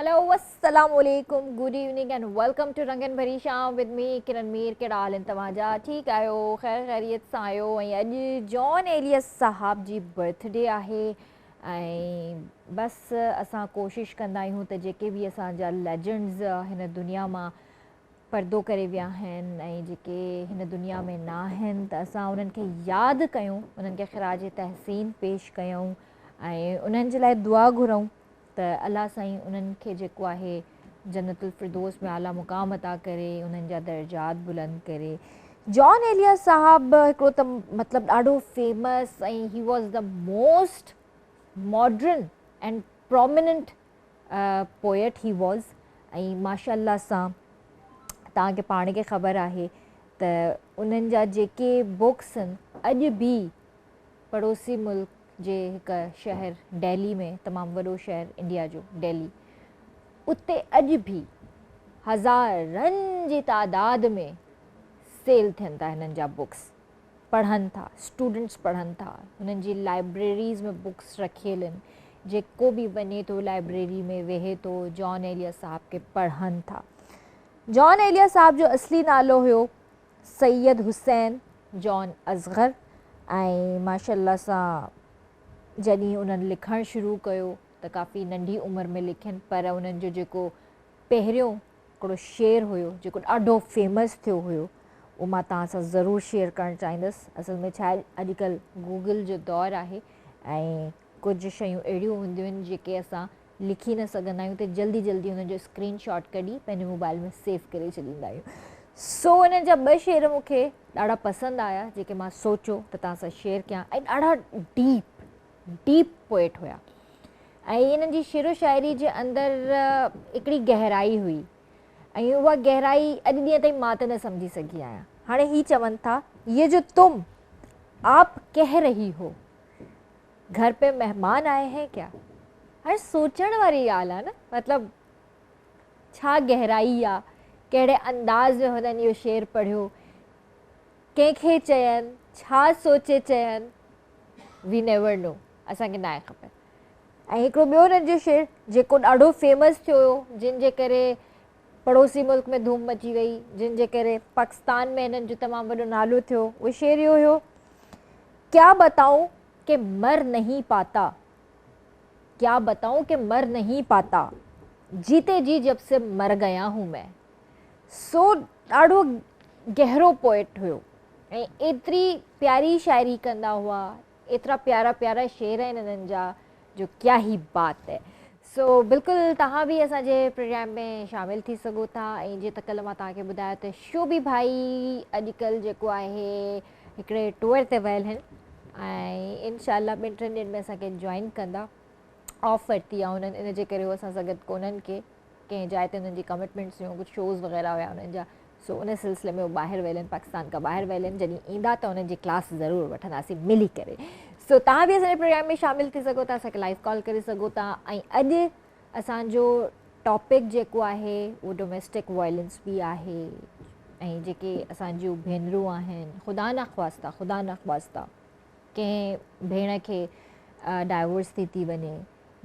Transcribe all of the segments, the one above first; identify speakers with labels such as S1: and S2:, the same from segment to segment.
S1: Hello अस्सलाम वालेकुम, good evening and welcome to रंगन भरी शाम विद मी किरण मीर। कहिड़ा हाल आहिनि तव्हांजा? ठीकु आहियो? ख़ैर ख़ैरियत सां आहियो? ऐं अॼु जॉन एलियस साहब जी बर्थडे आहे ऐं बसि असां कोशिशि कंदा आहियूं त जेके बि असांजा लेजेंड्स हिन दुनिया मां परदो करे विया आहिनि ऐं जेके हिन दुनिया में न आहिनि त असां उन्हनि खे यादि कयूं, उन्हनि खे ख़िराज तहसीन पेश कयूं ऐं उन्हनि जे लाइ दुआ घुरऊं त अल्लाह साईं उन्हनि खे जेको आहे जन्नतुल फिरदौस में आला मुक़ाम अता करे, उन्हनि जा दर्जात बुलंद करे। जॉन एलियस साहब हिकिड़ो त मतिलबु ॾाढो फेमस ऐं he was the most modern and prominent poet he was. ऐं माशाअल्लाह सां तव्हांखे पाण खे ख़बर आहे त उन्हनि जा जेके बुक्स आहिनि अॼु बि पड़ोसी मुल्क जे हिकु शहर दिल्ली में, तमामु वॾो शहर इंडिया जो दिल्ली, उते अॼु बि हज़ारनि जी तादाद में सेल थियनि था हिननि जा बुक्स, पढ़नि था, स्टूडेंट्स पढ़नि था, हुननि जी लाइब्रेरीज़ में बुक्स रखियल आहिनि, जेको बि वञे थो लाइब्रेरी में वेहे थो जॉन एलियस साहब खे पढ़नि था। जॉन एलियस साहब जो असली नालो हुयो सैयद हुसैन जॉन असगर ऐं माशाअल्लाह सां जॾहिं उन्हनि लिखणु शुरू कयो त काफ़ी नंढी उमिरि में लिखियनि, पर उन्हनि जो जेको पहिरियों हिकिड़ो शेर हुयो जेको ॾाढो फेमस थियो हुयो उहो मां तव्हां सां ज़रूरु शेयर करणु चाहींदसि। असल में छा आहे, अॼुकल्ह गूगल जो दौरु आहे ऐं कुझु शयूं अहिड़ियूं हूंदियूं आहिनि जेके असां लिखी न सघंदा आहियूं त जल्दी जल्दी हुननि जो स्क्रीन शॉट कढी पंहिंजे मोबाइल में सेव करे छॾींदा आहियूं। सो हुननि जा ॿ शेर मूंखे ॾाढा पसंदि आया जेके मां सोचियो त तव्हां सां शेयर कयां ऐं ॾाढा डीप पोएट हुया ऐं इन्हनि जी शेरो शाइरी जे अंदरि हिकिड़ी गहराई हुई ऐं उहा गहराई अॼु ॾींहं ताईं मां त न सम्झी सघी आहियां। हाणे ही चवनि था, ये जो तुम आप कह रही हो घर पे मेहमान आए हैं क्या। हाणे सोचण वारी ॻाल्हि आहे न, मतिलबु छा गहराई आहे, कहिड़े अंदाज़ में हुननि इहो शेर पढ़ियो, कंहिंखे चयनि, छा सोचे चयनि, वी नेवर नो, असांखे न आहे ख़बर। ऐं हिकिड़ो ॿियो हुननि जो शेर जेको ॾाढो फेमस थियो हुयो, जिन जे करे पड़ोसी मुल्क में धूम मची वई, जिन जे करे पाकिस्तान में हिननि जो तमामु वॾो नालो थियो, उहो शेर इहो हुयो, क्या बताऊं कि मर नहीं पाता, क्या बताऊं कि मर नहीं पाता, जीते जी जब से मर गया हूँ मैं। सो ॾाढो गहरो पोएट हुयो ऐं एतिरी प्यारी शाइरी कंदा हुआ, एतिरा प्यारा प्यारा शेर आहिनि हिननि जा जो क्या ही बात है। सो बिल्कुलु तव्हां बि असांजे प्रोग्राम में शामिलु थी सघो था ऐं जीअं त कल्ह मां तव्हांखे ॿुधायो त शोभी भाई अॼुकल्ह जेको आहे हिकिड़े टूर ते वियल आहिनि ऐं इनशाला 2-3 ॾींहंनि में असांखे जॉइन कंदा। ऑफ वरिती आहे उन्हनि, इन जे करे उहो असां सां गॾु कोन्हनि के कंहिं जाइ ते उन्हनि जी कमिटमेंट्स हुयूं, कुझु शोज़ वग़ैरह हुया उन्हनि जा। सो उन सिलसिले में उहे ॿाहिरि वियल आहिनि, पाकिस्तान खां ॿाहिरि वियल आहिनि। जॾहिं ईंदा त उन्हनि जी क्लास ज़रूरु वठंदासीं मिली करे। सो तव्हां बि असांजे प्रोग्राम में शामिलु थी सघो था, असांखे लाइव कॉल करे सघो था। ऐं अॼु असांजो टॉपिक जेको आहे उहो डोमेस्टिक वायलेंस बि आहे ऐं जेके असांजूं भेनरूं आहिनि, ख़ुदा न ख़्वास्ता कंहिं भेण खे डाइवोर्स थी वञे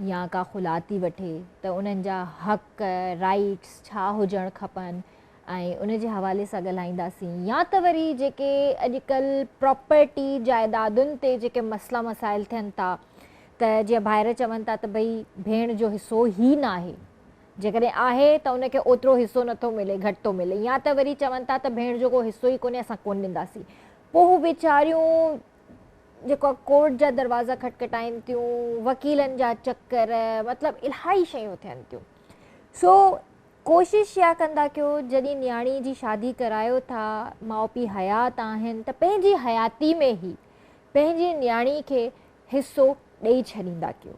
S1: या का खुला थी वठे त उन्हनि जा हक़ राइट्स छा हुजणु खपनि ऐं उन जे हवाले सां ॻाल्हाईंदासीं। या त वरी जेके अॼुकल्ह प्रॉपर्टी जाइदादुनि ते जेके मसइला मसाइल थियनि था त जीअं ॿाहिरि चवनि था त भई भेण जो हिसो ई न आहे, जेकॾहिं आहे त उनखे ओतिरो हिसो नथो मिले, घटि थो मिले, या त वरी चवनि था त भेण जो को हिसो ई कोन्हे, असां कोन ॾींदासीं। पोइ हू वीचारियूं जेको कोर्ट जा दरवाज़ा खटखटाइनि थियूं, वकीलनि जा चकर, मतिलबु इलाही शयूं थियनि थियूं। सो कोशिशि इहा कंदा कयो जॾहिं न्याणी जी शादी करायो था, माउ पीउ हयात आहिनि त पंहिंजी हयाती में ई पंहिंजी न्याणी खे हिसो ॾेई छॾींदा कयो,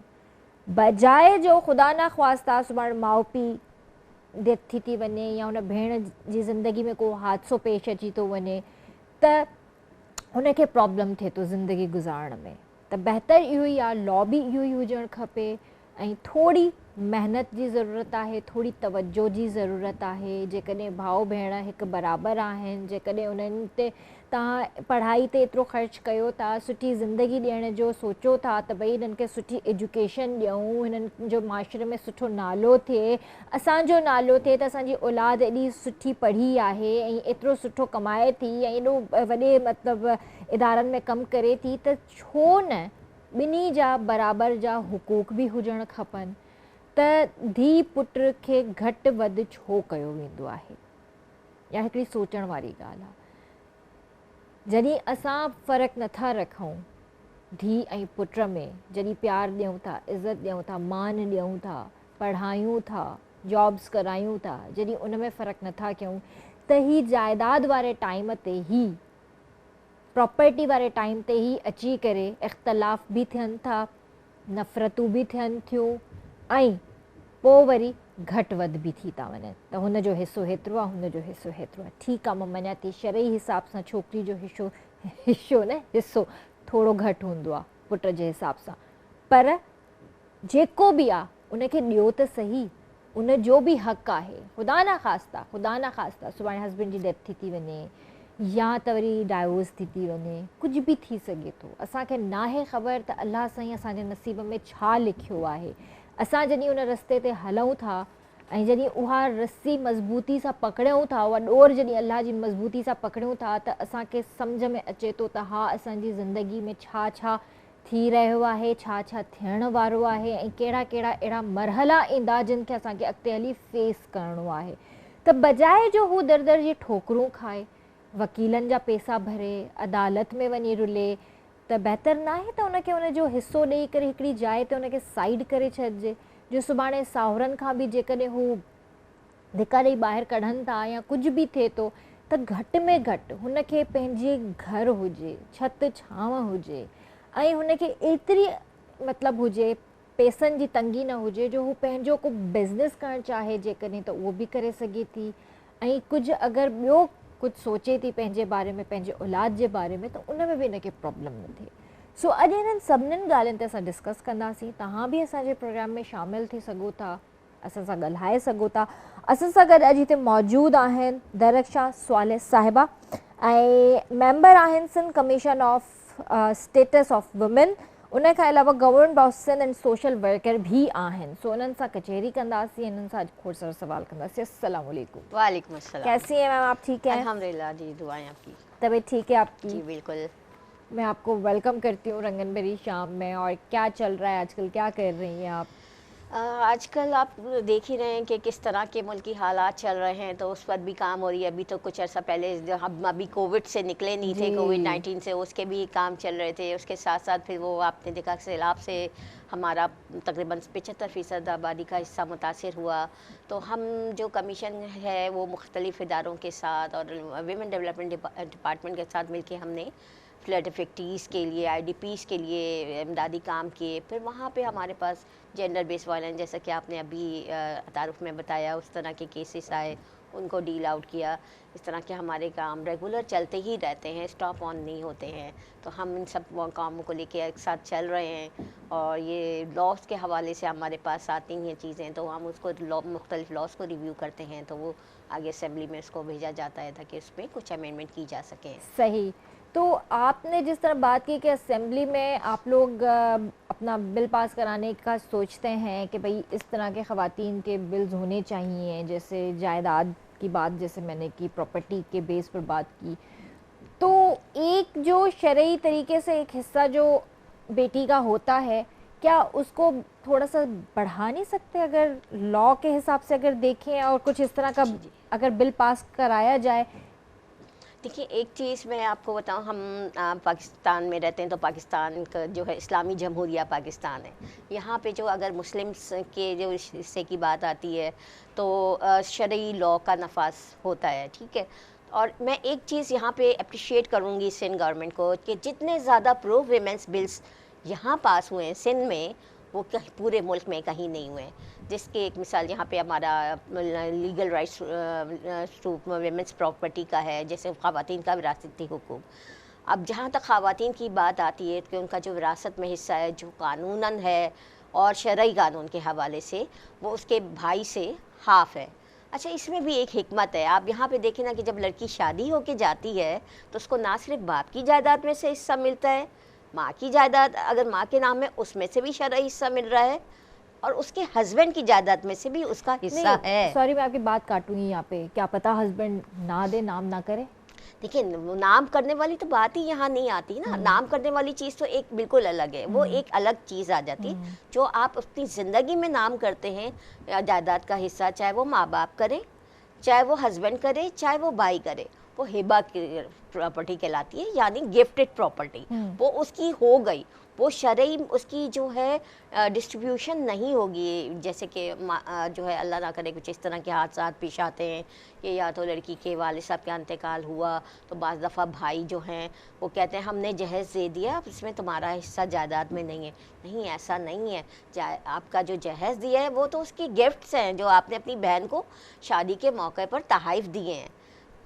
S1: बजाए जो ख़ुदा न ख़्वास्ता सुभाणे माउ पीउ डेथ थी वञे या हुन भेण जी ज़िंदगी में को हादसो पेश अची थो वञे त हुनखे प्रॉब्लम थिए थो ज़िंदगी गुज़ारण में। त बहितर इहो ई आहे, लॉ बि इहो ई हुजणु खपे ऐं थोड़ी मेहनत जी ज़रूरत आहे, थोड़ी तवज्जो जी ज़रूरत आहे। जेकॾहिं भाउ भेण हिकु बराबरि आहिनि, जेकॾहिं उन्हनि ते तव्हां पढ़ाई ते एतिरो ख़र्चु कयो था, सुठी ज़िंदगी ॾियण जो सोचो था त भई हिननि खे सुठी एजुकेशन ॾियूं, हिननि जो माशरे में सुठो नालो थिए, असांजो नालो थिए त असांजी औलाद एॾी सुठी पढ़ी आहे ऐं एतिरो सुठो कमाए थी ऐं एॾो वॾे मतिलबु इदारनि में कमु करे थी, त छो न ॿिन्ही जा बराबरि जा हुक़ूक़ बि हुजणु खपनि। त धीउ पुट खे घटि वधि छो कयो वेंदो आहे, या हिकिड़ी सोचण वारी ॻाल्हि आहे। जॾहिं असां फ़र्क़ु नथा रखूं धीउ ऐं पुट में, जॾहिं प्यारु ॾियूं था, इज़त ॾियूं था, मान ॾियूं था, पढ़ायूं था, जॉब्स करायूं था, जॾहिं उन में फ़र्क़ु नथा कयूं त ही जाइदाद वारे टाइम ते ही, प्रॉपर्टी वारे टाइम ते ही अची करे इख़्तिलाफ़ बि थियनि था, नफ़रतूं बि थियनि थियूं ऐं पोइ वरी घटि वधि बि थी था वञनि। त हुनजो हिसो हेतिरो आहे, हुनजो हिसो हेतिरो आहे। ठीकु आहे, मां मञा थी शरई हिसाब सां छोकिरी जो हिसो न हिसो थोरो घटि हूंदो आहे पुट जे हिसाब सां, पर जेको बि आहे उनखे ॾियो त सही, उनजो बि हक़ु आहे। ख़ुदा न ख़ास्ता सुभाणे हस्बैंड जी डेथ थी वञे या त वरी डाइवोर्स थी वञे, कुझु बि थी सघे थो। असांखे नाहे ख़बर त अलाह साईं असांजे नसीब में छा लिखियो आहे। असां जॾहिं उन रस्ते ते हलूं था ऐं जॾहिं उहा रस्सी मज़बूती सां पकड़ियूं था, उहा डोर जॾहिं अलाह जी मज़बूती सां पकड़ियूं था, त असांखे सम्झ में अचे थो त हा असांजी ज़िंदगी में छा छा थी रहियो आहे, छा छा थियण वारो आहे ऐं कहिड़ा कहिड़ा अहिड़ा मरहला ईंदा जिन खे असांखे अॻिते हली फेस करिणो आहे। त बजाए जो हू दर दर जी ठोकरूं खाए, वकीलनि जा पैसा भरे, अदालत में वञी रुले, त बहितरु न आहे त उनखे उनजो हिसो ॾेई करे हिकिड़ी जाइ ते उनखे साइड करे छॾिजे, जो सुभाणे साहुरनि खां बि जेकॾहिं हू धिका ॾेई ॿाहिरि कढनि था या कुझु बि थिए थो, त घटि में घटि हुनखे पंहिंजे घर हुजे, छिति छांव हुजे ऐं हुनखे एतिरी मतिलबु हुजे, पैसनि जी तंगी न हुजे जो हू पंहिंजो को बिज़नेस करणु चाहे जेकॾहिं त उहो बि करे सघे थी। ऐं कुझु अगरि ॿियो कुझु सोचे थी पंहिंजे बारे में, पंहिंजे औलाद जे बारे में, त उन में बि हिनखे प्रॉब्लम न थिए। सो अॼु हिननि सभिनीनि ॻाल्हियुनि ते असां डिस्कस कंदासीं। तव्हां बि असांजे प्रोग्राम में शामिलु थी सघो था, असां सां ॻाल्हाए सघो था। असां सां गॾु अॼु हिते मौजूदु आहिनि दरख्शां स्वालिह साहिबा ऐं मेंबर आहिनि Sindh commission of status of women, उन खां अलावा government of Sindh and social worker भी आहिनि। सो उन्हनि सां कचहरी कंदासीं, इन्हनि सां अॼु खोड़ सारा सवाल कंदासीं। अस्सलाम वालेकुम।
S2: वालेकुम अस्सलाम।
S1: कैसी हैं मैम, आप ठीक हैं?
S2: अल्हम्दुलिल्लाह जी, दुआएं आपकी।
S1: तबीयत ठीक है आपकी?
S2: जी बिल्कुल।
S1: मैं आपको वेलकम करती हूँ रंगन भरी शाम में। और क्या चल रहा है आजकल, क्या कर रही हैं आप?
S2: आजकल आप देख ही रहे हैं कि किस तरह के मुल्की हालात चल रहे हैं, तो उस पर भी काम हो रही है। अभी तो कुछ अर्सा पहले हम अभी कोविड से निकले नहीं थे, कोविड-19 से, उसके भी काम चल रहे थे। उसके साथ साथ फिर वो आपने देखा सैलाब से हमारा तकरीबन 75% आबादी का हिस्सा मुतासिर हुआ। तो हम जो कमीशन है वो मुख्तलिफ इदारों के साथ और वीमेन डेवलपमेंट डिपार्टमेंट के साथ मिलके हमने फ्लड इफेक्टीज़ के लिए, आईडीपीज़ के लिए इमदादी काम किए। फिर वहाँ पे हमारे पास जेंडर बेस्ड वायलेंस, जैसा कि आपने अभी तारुफ में बताया, उस तरह के केसेस आए, उनको डील आउट किया। इस तरह के हमारे काम रेगुलर चलते ही रहते हैं, स्टॉप ऑन नहीं होते हैं। तो हम इन सब कामों को लेके एक साथ चल रहे हैं। और ये लॉस के हवाले से हमारे पास आती हैं चीज़ें, तो हम उसको मुख्तलिफ लॉस को रिव्यू करते हैं, तो वो आगे असेंबली में उसको भेजा जाता है ताकि उसमें कुछ अमेंडमेंट की जा सके।
S1: सही। तो आपने जिस तरह बात की कि असेंबली में आप लोग अपना बिल पास कराने का सोचते हैं कि भाई इस तरह के ख़वातीन के बिल्स होने चाहिए, जैसे जायदाद की बात जैसे मैंने की, प्रॉपर्टी के बेस पर बात की, तो एक जो शरई तरीके से एक हिस्सा जो बेटी का होता है, क्या उसको थोड़ा सा बढ़ा नहीं सकते अगर लॉ के हिसाब से अगर देखें, और कुछ इस तरह का अगर बिल पास कराया जाए?
S2: देखिए, एक चीज़ मैं आपको बताऊं, हम पाकिस्तान में रहते हैं, तो पाकिस्तान का जो है इस्लामी जमहूरिया पाकिस्तान है। यहाँ पे जो अगर मुस्लिम्स के जो हिस्से की बात आती है तो शरई लॉ का नफाज होता है, ठीक है। और मैं एक चीज़ यहाँ पे अप्रिशिएट करूँगी सिंध गवर्नमेंट को कि जितने ज़्यादा प्रो वीमेंस बिल्स यहाँ पास हुए हैं सिंध में, वो पूरे मुल्क में कहीं नहीं हुए। जिसके एक मिसाल यहाँ पे हमारा legal rights to women's property का है, जैसे ख़वातीन का विरासती हुकूक। अब जहाँ तक ख़वातीन की बात आती है कि उनका जो विरासत में हिस्सा है, जो कानूनन है और शरई कानून के हवाले से वो उसके भाई से हाफ है। अच्छा, इसमें भी एक हिकमत है। आप यहाँ पे देखें ना कि जब लड़की शादी होके जाती है तो उसको ना सिर्फ बाप की जायदाद में से हिस्सा मिलता है, माँ की जायदाद अगर माँ के नाम है उसमें से भी शरई हिस्सा मिल रहा है, और उसके हस्बैंड की जायदाद में से भी उसका हिस्सा है।
S1: सॉरी मैं आपकी बात काटूंगी यहाँ पे, क्या पता हस्बैंड ना दे, नाम ना करे।
S2: देखिए, नाम करने वाली तो बात ही यहाँ नहीं आती ना। नाम करने वाली चीज़ तो एक बिल्कुल अलग है, वो एक अलग चीज़ आ जाती है। जो आप अपनी ज़िंदगी में नाम करते हैं जायदाद का हिस्सा, चाहे वो माँ बाप करे, चाहे वो हस्बैंड करे, चाहे वो भाई करे, वो हिबा की प्रॉपर्टी कहलाती है, यानी गिफ्टेड प्रॉपर्टी। वो उसकी हो गई, वो शरई उसकी जो है डिस्ट्रीब्यूशन नहीं होगी। जैसे कि जो है अल्लाह ना करे कुछ इस तरह के हादसा पेश आते हैं कि या तो लड़की के वालिद साहब का इंतकाल हुआ तो बाज़ दफ़ा भाई जो हैं वो कहते हैं हमने जहेज़ दे दिया, अब इसमें तुम्हारा हिस्सा जायदाद में नहीं है। नहीं, ऐसा नहीं है। आपका जो जहेज़ दिया है वो तो उसकी गिफ्ट्स हैं जो आपने अपनी बहन को शादी के मौके पर तोहफ़े दिए हैं।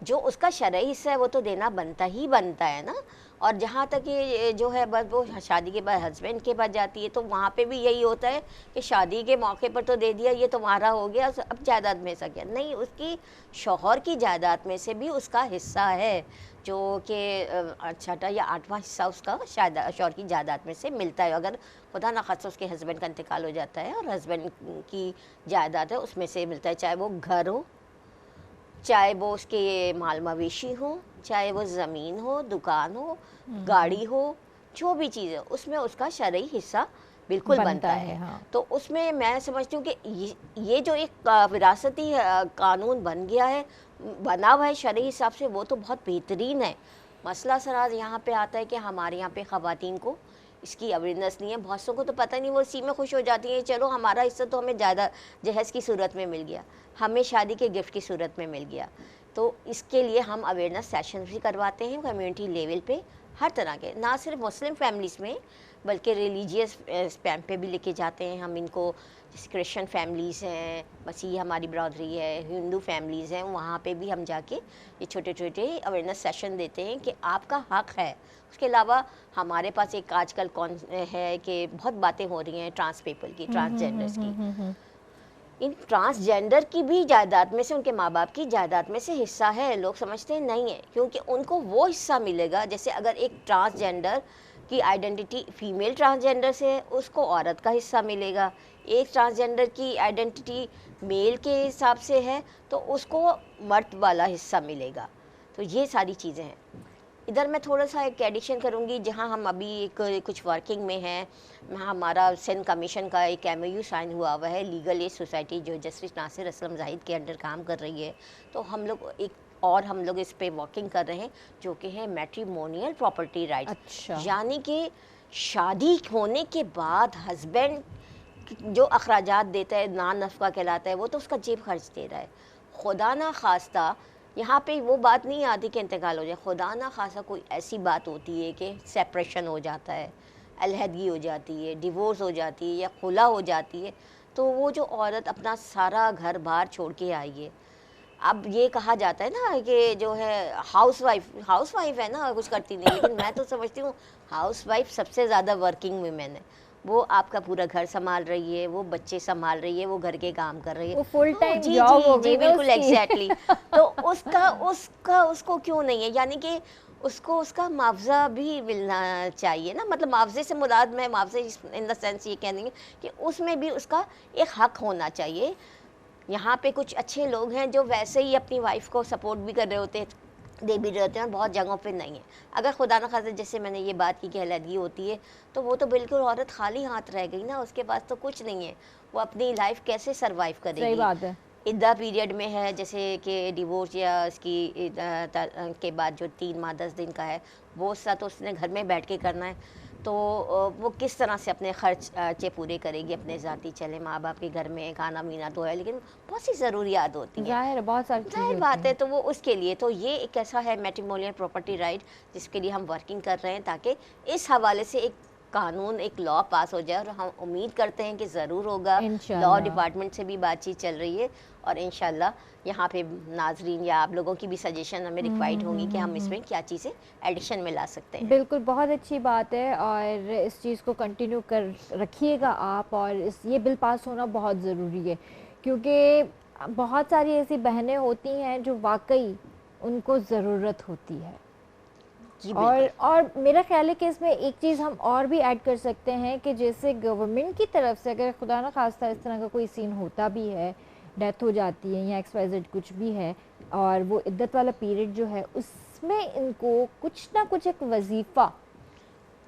S2: जो उसका शरई हिस्सा है वो तो देना बनता ही बनता है ना। और जहाँ तक ये जो है बस वो शादी के बाद हस्बैंड के पास जाती है तो वहाँ पे भी यही होता है कि शादी के मौके पर तो दे दिया, ये तुम्हारा हो गया, अब जायदाद में हिस्सा क्या? नहीं, उसकी शौहर की जायदाद में से भी उसका हिस्सा है, जो कि छठा या आठवां हिस्सा उसका शायद शौहर की जायदाद में से मिलता है। अगर खुदा न खास्ता उसके हस्बैंड का इंतकाल हो जाता है और हस्बैंड की जायदाद है उसमें से मिलता है, चाहे वो घर हो, चाहे वो उसके माल मवेशी हो, चाहे वो ज़मीन हो, दुकान हो, गाड़ी हो, जो भी चीज़ है उसमें उसका शरई हिस्सा बिल्कुल बनता है।
S1: हाँ।
S2: तो उसमें मैं समझती हूँ कि ये जो एक विरासती कानून बन गया है, बना हुआ है शरई हिसाब से, वो तो बहुत बेहतरीन है। मसला सराज यहाँ पे आता है कि हमारे यहाँ पे ख़वातीन को इसकी अवेयरनेस नहीं है। बहुत सौ को तो पता नहीं, वो इसी में खुश हो जाती है, चलो हमारा हिस्सा तो हमें ज़्यादा जहेज़ की सूरत में मिल गया, हमें शादी के गिफ्ट की सूरत में मिल गया। तो इसके लिए हम अवेयरनेस सेशन भी करवाते हैं कम्युनिटी लेवल पे, हर तरह के, ना सिर्फ मुस्लिम फैमिलीज़ में बल्कि रिलीजियस स्पैम पे भी लेके जाते हैं हम इनको। जैसे क्रिश्चियन फैमिलीज़ हैं, मसीह हमारी ब्रदरी है, हिंदू फैमिलीज़ हैं, वहाँ पे भी हम जाके ये छोटे छोटे अवेयरनेस सेशन देते हैं कि आपका हक़ है। उसके अलावा हमारे पास एक आजकल कौन है कि बहुत बातें हो रही हैं ट्रांस पीपल की, ट्रांसजेंडर्स की। इन ट्रांसजेंडर की भी जायदाद में से, उनके माँ बाप की जायदाद में से हिस्सा है। लोग समझते हैं नहीं है, क्योंकि उनको वो हिस्सा मिलेगा। जैसे अगर एक ट्रांसजेंडर की आइडेंटिटी फीमेल ट्रांसजेंडर से है, उसको औरत का हिस्सा मिलेगा। एक ट्रांसजेंडर की आइडेंटिटी मेल के हिसाब से है तो उसको मर्द वाला हिस्सा मिलेगा। तो ये सारी चीज़ें हैं। इधर मैं थोड़ा सा एक एडिशन करूँगी, जहाँ हम अभी एक कुछ वर्किंग में हैं। हमारा सिंध कमीशन का एक MOU साइन हुआ हुआ है, लीगल एड सोसाइटी जो जस्टिस नासिर असलम जाहिद के अंडर काम कर रही है। तो हम लोग इस पे वर्किंग कर रहे हैं, जो कि है मैट्रिमोनियल प्रॉपर्टी राइट्स।
S1: अच्छा।
S2: यानी कि शादी होने के बाद हस्बैंड जो अखराजात देता है, ना नफ़का कहलाता है, वो तो उसका जेब खर्च दे रहा है। खुदा ना खास्ता यहाँ पे वो बात नहीं आती कि इंतकाल हो जाए, खुदा ना खासा कोई ऐसी बात होती है कि सेपरेशन हो जाता है, अलहदगी हो जाती है, डिवोर्स हो जाती है या खुला हो जाती है, तो वो जो औरत अपना सारा घर बार छोड़ के आई है। अब ये कहा जाता है ना कि जो है हाउस वाइफ है ना, कुछ करती नहीं, लेकिन मैं तो समझती हूँ हाउस वाइफ सबसे ज़्यादा वर्किंग वुमेन है। वो आपका पूरा घर संभाल रही है, वो बच्चे संभाल रही है, वो घर के काम कर रही है,
S1: वो फुल टाइम
S2: जी
S1: जॉब
S2: जी
S1: हो
S2: जी
S1: गई ना
S2: बिल्कुल
S1: उसकी।
S2: एग्जैक्टली। तो उसको क्यों नहीं है, यानी कि उसको उसका मुआवजा भी मिलना चाहिए ना। मतलब मुआवजे से मुराद, मैं मुआवजे इन द सेंस ये कह देंगे कि उसमें भी उसका एक हक होना चाहिए। यहाँ पे कुछ अच्छे लोग हैं जो वैसे ही अपनी वाइफ को सपोर्ट भी कर रहे होते हैं, दे भी रहते हैं, और बहुत जगहों पे नहीं है। अगर खुदा न खास्ता जैसे मैंने ये बात की कि अलहदगी होती है, तो वो तो बिल्कुल औरत खाली हाथ रह गई ना, उसके पास तो कुछ नहीं है, वो अपनी लाइफ कैसे सरवाइव
S1: सही
S2: करेगी।
S1: बात है।
S2: इद्दा पीरियड में है, जैसे कि डिवोर्स या इसकी के बाद जो 3 माह 10 दिन का है, वो सा तो उसने घर में बैठ के करना है। तो वो किस तरह से अपने खर्चे पूरे करेगी, अपने ज़ाती चले, माँ बाप के घर में खाना पीना तो है, लेकिन बहुत सी ज़रूरियात होती हैं,
S1: ज़ाहिर है, बहुत सारी
S2: ज़ाहिर
S1: चीज़ें
S2: बात
S1: होती
S2: है।
S1: हैं।
S2: तो वो उसके लिए तो ये एक ऐसा है मैट्रिमोनियल प्रॉपर्टी राइट, जिसके लिए हम वर्किंग कर रहे हैं, ताकि इस हवाले से एक कानून, एक लॉ पास हो जाए, और हम उम्मीद करते हैं कि ज़रूर होगा। लॉ
S1: इंशाल्लाह।
S2: डिपार्टमेंट से भी बातचीत चल रही है, और इंशाल्लाह यहाँ पे नाजरीन या आप लोगों की भी सजेशन हमें रिक्वायर्ड होंगी कि हम इसमें क्या चीज़ें एडिशन में ला सकते हैं।
S1: बिल्कुल, बहुत अच्छी बात है और इस चीज़ को कंटिन्यू कर रखिएगा आप, और ये बिल पास होना बहुत ज़रूरी है क्योंकि बहुत सारी ऐसी बहनें होती हैं जो वाकई उनको ज़रूरत होती है।
S2: जी बिल्कुल।
S1: और मेरा ख्याल है कि इसमें एक चीज़ हम और भी ऐड कर सकते हैं कि जैसे गवर्नमेंट की तरफ से अगर खुदा ना खास्ता इस तरह का कोई सीन होता भी है, डेथ हो जाती है या XYZ कुछ भी है, और वो इद्दत वाला पीरियड जो है उसमें इनको कुछ ना कुछ एक वजीफ़ा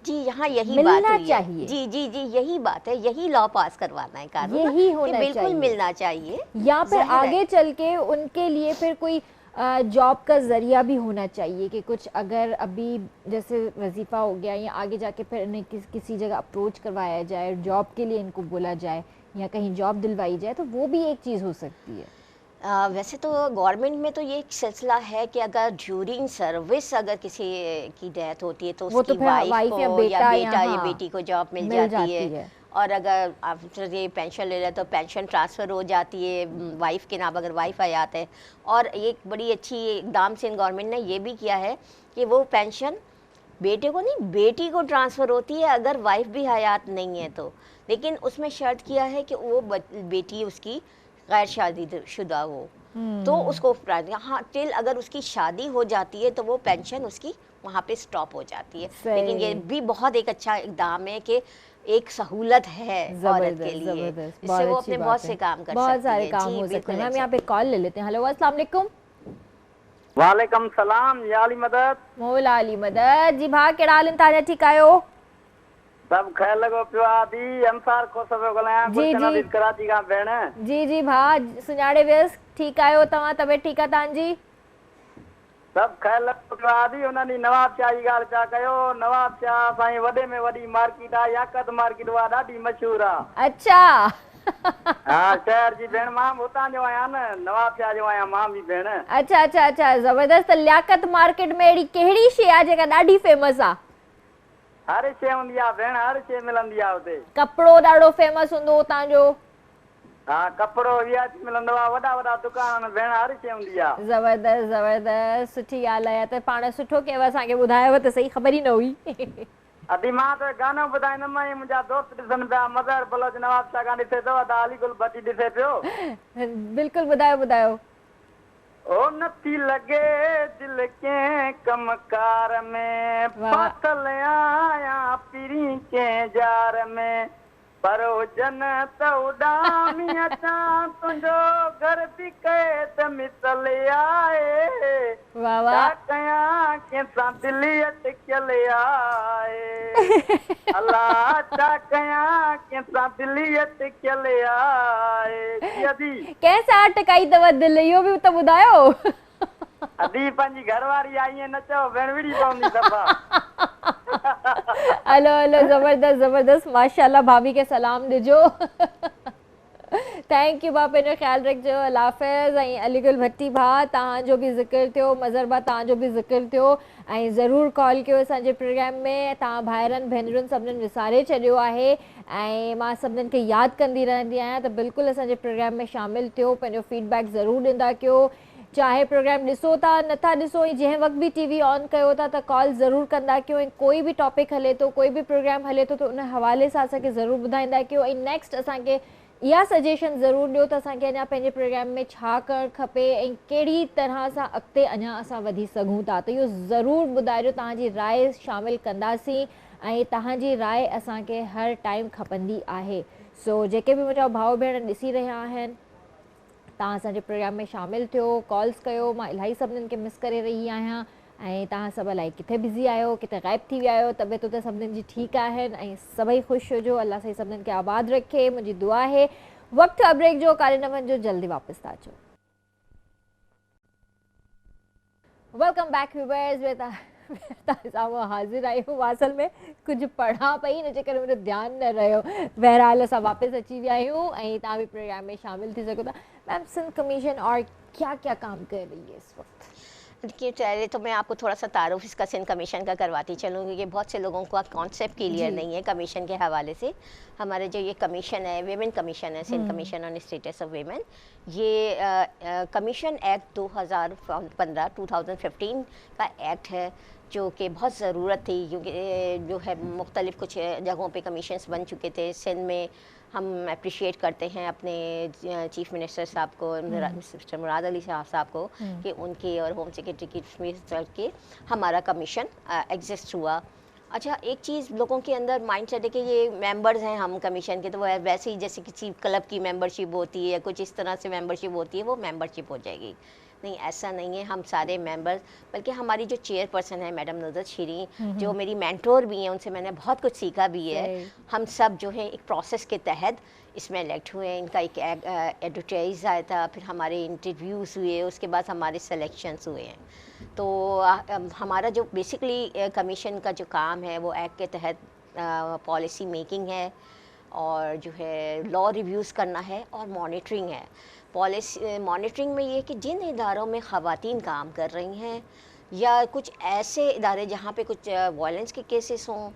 S2: जी, यहाँ यही
S1: मिलना
S2: बात हुई है।
S1: चाहिए।
S2: जी जी जी, यही बात है, यही लॉ पास करवाना है, कानून ना,
S1: यही
S2: कि
S1: होना
S2: बिल्कुल
S1: चाहिए।
S2: मिलना चाहिए।
S1: या फिर
S2: ज़ाहिर है।
S1: आगे चल के उनके लिए फिर कोई जॉब का ज़रिया भी होना चाहिए कि कुछ अगर अभी जैसे वजीफ़ा हो गया या आगे जाके फिर इन्हें किसी जगह अप्रोच करवाया जाए, जॉब के लिए इनको बोला जाए या कहीं जॉब दिलवाई जाए, तो वो भी एक चीज़ हो सकती है।
S2: वैसे तो गवर्नमेंट में तो ये एक सिलसिला है कि अगर ड्यूरिंग सर्विस अगर किसी की डेथ होती है तो
S1: वो तो
S2: उसकी
S1: फिर
S2: वाइफ
S1: या
S2: को या
S1: बेटा
S2: बेटा या
S1: हाँ,
S2: बेटी को जॉब मिल
S1: मिल
S2: जाती है।
S1: जाती है।
S2: और अगर आफ्टर ये पेंशन ले रहे तो पेंशन ट्रांसफ़र हो जाती है वाइफ के नाम, अगर वाइफ हयात है। और एक बड़ी अच्छी इकदाम से गवर्नमेंट ने ये भी किया है कि वो पेंशन बेटे को नहीं, बेटी को ट्रांसफ़र होती है अगर वाइफ भी हयात नहीं है तो। लेकिन उसमें शर्त किया है कि वो बेटी उसकी गैर शादीशुदा हो, तो उसको हाँ टिल अगर उसकी शादी हो जाती है तो वो पेंशन उसकी वहाँ पे स्टॉप हो जाती है। लेकिन ये
S1: सही।
S2: भी बहुत एक अच्छा इकदाम है कि एक सहूलत है औरत के
S1: ज़बरदस्त,
S2: लिए,
S1: ज़बरदस्त,
S2: इससे
S1: बहुत
S2: वो
S1: अच्छी
S2: अपने बहुत
S1: बात
S2: से
S1: है।
S2: काम कर
S1: बहुत
S2: सकती
S1: सारे
S2: है।
S1: काम
S2: जी
S1: हो सकते
S2: बिल्कुल
S1: हैं। Ma'am
S2: exact।
S1: यहाँ पे कॉल ले लेते हैं। हेलो, अस्सलाम वालेकुम।
S3: वालेकुम सलाम, या अली मदद।
S1: मौला अली मदद जी भा केड़ा हाल ताजा ठीक आयो?
S3: सब खैर लगो पियो आदि अंसार को सब गलाया
S1: जी
S3: गुलशन
S1: जी
S3: अली कराची का भेण।
S1: जी जी भा सुञाणे वियसि। ठीक आहियो तव्हां? तबियत ठीकु आहे तव्हांजी?
S3: सब खैर लगो पियो आदि। उन्हनि नवाब शाह जी ॻाल्हि पिया कयो। नवाब शाह असांजी वॾे में वॾी मार्केट आहे, याकत मार्केट उहा ॾाढी मशहूर आहे।
S1: अच्छा।
S3: हा, शहर जी भेण, मां बि हुतां जो आहियां न, नवाब शाह जो आहियां मां बि भेण।
S1: अच्छा अच्छा अच्छा, ज़बरदस्त। त लियाकत मार्केट में अहिड़ी कहिड़ी शइ आहे जेका ॾाढी फेमस आहे?
S3: हर शइ हूंदी आहे भेण, हर शइ मिलंदी आहे हुते।
S1: कपिड़ो ॾाढो फेमस हूंदो हुतां जो?
S3: हा, कपिड़ो VIP मिलंदो आहे, वॾा वॾा दुकान आहिनि भेण, हर शइ हूंदी आहे।
S1: ज़बरदस्त ज़बरदस्त, सुठी ॻाल्हि आहे। त पाण सुठो कयव, असांखे ॿुधायव त सही, ख़बर ई न हुई।
S3: अभी मां त गानो ॿुधाईंदुमि, मुंहिंजा दोस्त ॾिसनि पिया, मज़हर बलोच नवाब शाह खां ॾिसे थो त अली गुल भट्टी ॾिसे पियो।
S1: बिल्कुलु, ॿुधायो ॿुधायो।
S3: ओ नथी लॻे दिल के कमकार में,
S1: वाह।
S3: फाथल आया पीरी के जार में, परो जन त उॾामी अचां, तुंहिंजो घर बि कैद मिसल आहे,
S1: वाह
S3: छा
S1: वाह।
S3: कयां कंहिंसां दिलि अटकियल आहे, अलाह छा कयां कंहिंसां दिलि अटकियल आहे। जी अदी
S1: कंहिंसां अटकाई अथव दिलि, इहो बि त ॿुधायो।
S3: अदी पंहिंजी घरवारी आई आहे, न चओ भेण, विड़ी पवंदी दफ़ा।
S1: हलो हलो, ज़बरदस्त ज़बरदस्त, माशाल्लाह। भाभी के सलाम ॾिजो। थैंक यू भाउ, पंहिंजो ख़्यालु रखिजो। अल्लाह हाफ़िज़। ऐं अलीगुल भट्टी भाउ, तव्हांजो बि ज़िक्र थियो, मज़र भाउ तव्हांजो बि ज़िक्र थियो, ऐं ज़रूरु कॉल कयो असांजे प्रोग्राम में। तव्हां भाइरनि भेनरुनि सभिनीनि विसारे छॾियो आहे, ऐं मां सभिनीनि खे यादि कंदी रहंदी आहियां त बिल्कुलु असांजे प्रोग्राम में शामिलु थियो, पंहिंजो फीडबैक ज़रूरु ॾींदा कयो। चाहे प्रोग्राम ॾिसो था नथा ॾिसो, ऐं जंहिं वक़्तु बि TV ऑन कयो था त कॉल ज़रूरु कंदा कयो, ऐं कोई बि टॉपिक हले थो, कोई बि प्रोग्राम हले थो त उन हवाले सां असांखे ज़रूरु ॿुधाईंदा कयो। ऐं नेक्स्ट असांखे इहा सजेशन ज़रूरु ॾियो त असांखे अञा पंहिंजे प्रोग्राम में छा करणु खपे ऐं कहिड़ी तरह सां अॻिते अञा असां वधी सघूं था, त इहो ज़रूरु ॿुधाइजो। तव्हांजी राय शामिलु कंदासीं, ऐं तव्हांजी राय असांखे हर टाइम खपंदी आहे। सो जेके बि मुंहिंजा भाउ भेण ॾिसी रहिया आहिनि, तव्हां असांजे प्रोग्राम में शामिलु थियो, कॉल्स कयो। मां इलाही सभिनीनि खे मिस करे रही आहियां, ऐं तव्हां सभु अलाए किथे बिज़ी आहियो, किथे ग़ाइबु थी विया आहियो। तबियतूं त सभिनीनि जी ठीकु आहिनि ऐं सभई ख़ुशि हुजो। अल्लाह साईं सभिनीनि खे आबाद रखे, मुंहिंजी दुआ आहे। वक़्तु आहे ब्रेक जो, कारे न वञिजो, जल्दी वापसि था अचो। वेलकम बैक व्यूअर्स, तव्हां साम्हूं हाज़िर आहियूं। असल में कुझु पढ़ा पई, हिन जे करे मुंहिंजो ध्यानु न रहियो। बहरहाल असां वापसि अची विया आहियूं, ऐं तव्हां बि प्रोग्राम में शामिलु थी सघो था। मैम, सिंध कमीशन और क्या क्या काम कर रही है इस वक्त?
S2: देखिए, पहले तो मैं आपको थोड़ा सा तारुफ इसका सिंध कमीशन का करवाती चलूँ, क्योंकि बहुत से लोगों को कॉन्सेप्ट क्लियर नहीं है कमीशन के हवाले से। हमारे जो ये कमीशन है, वीमेन कमीशन है, Sindh commission on status of women, ये कमीशन एक्ट 2015 का एक्ट है, जो कि बहुत ज़रूरत थी, क्योंकि जो है मुख्तलिफ़ कुछ जगहों पे कमीशंस बन चुके थे। सिंध में हम अप्रिशिएट करते हैं अपने चीफ मिनिस्टर साहब को, मिस्टर मुराद अली साहब को, कि उनके और होम सेक्रेटरी की मिनिस्टर के हमारा कमीशन एग्जिस्ट हुआ। अच्छा, एक चीज़ लोगों के अंदर माइंड सेट है कि ये मेंबर्स हैं हम कमीशन के, तो वो वैसे ही जैसे किसी क्लब की मेंबरशिप होती है या कुछ इस तरह से मेंबरशिप होती है, वो मेंबरशिप हो जाएगी। नहीं, ऐसा नहीं है। हम सारे मेंबर्स, बल्कि हमारी जो चेयरपर्सन है मैडम नुसरत शीरी, जो मेरी मेंटोर भी हैं, उनसे मैंने बहुत कुछ सीखा भी है। हम सब जो है एक प्रोसेस के तहत इसमें इलेक्ट हुए हैं। इनका एक एडवर्टाइज आया था, फिर हमारे इंटरव्यूज़ हुए, उसके बाद हमारे सिलेक्शंस हुए हैं। तो हमारा जो बेसिकली कमीशन का जो काम है वो एक्ट के तहत पॉलिसी मेकिंग है, और जो है लॉ रिव्यूज़ करना है, और मॉनिटरिंग है। पॉलिसी मॉनिटरिंग में ये कि जिन इदारों में ख़वातीन काम कर रही हैं, या कुछ ऐसे इदारे जहाँ पे कुछ वायलेंस के केसेस हों,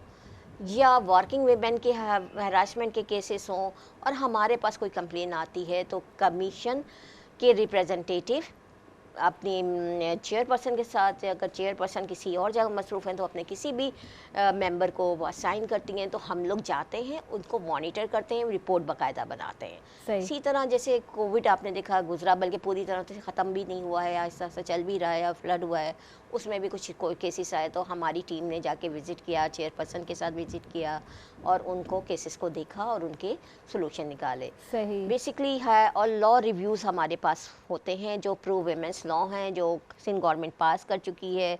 S2: या वर्किंग वुमेन के हरासमेंट के केसेस हों, और हमारे पास कोई कंप्लेन आती है, तो कमीशन के रिप्रेजेंटेटिव अपनी चेयरपर्सन के साथ, अगर चेयरपर्सन किसी और जगह मसरूफ़ हैं तो अपने किसी भी मेंबर को वो असाइन करती हैं, तो हम लोग जाते हैं, उनको मॉनिटर करते हैं, रिपोर्ट बाकायदा बनाते हैं। इसी तरह जैसे कोविड आपने देखा गुजरा, बल्कि पूरी तरह से ख़त्म भी नहीं हुआ है, आहिस्ता आहिस्ता चल भी रहा है, और फ्लड हुआ है, उसमें भी कुछ केसेस आए, तो हमारी टीम ने जाके विज़िट किया, चेयरपर्सन के साथ विज़िट किया, और उनको केसेस को देखा और उनके सोल्यूशन निकाले।
S1: सही
S2: बेसिकली है। और लॉ रिव्यूज़ हमारे पास होते हैं, जो प्रो वुमेन्स लॉ हैं, जो सिंध गवर्नमेंट पास कर चुकी है।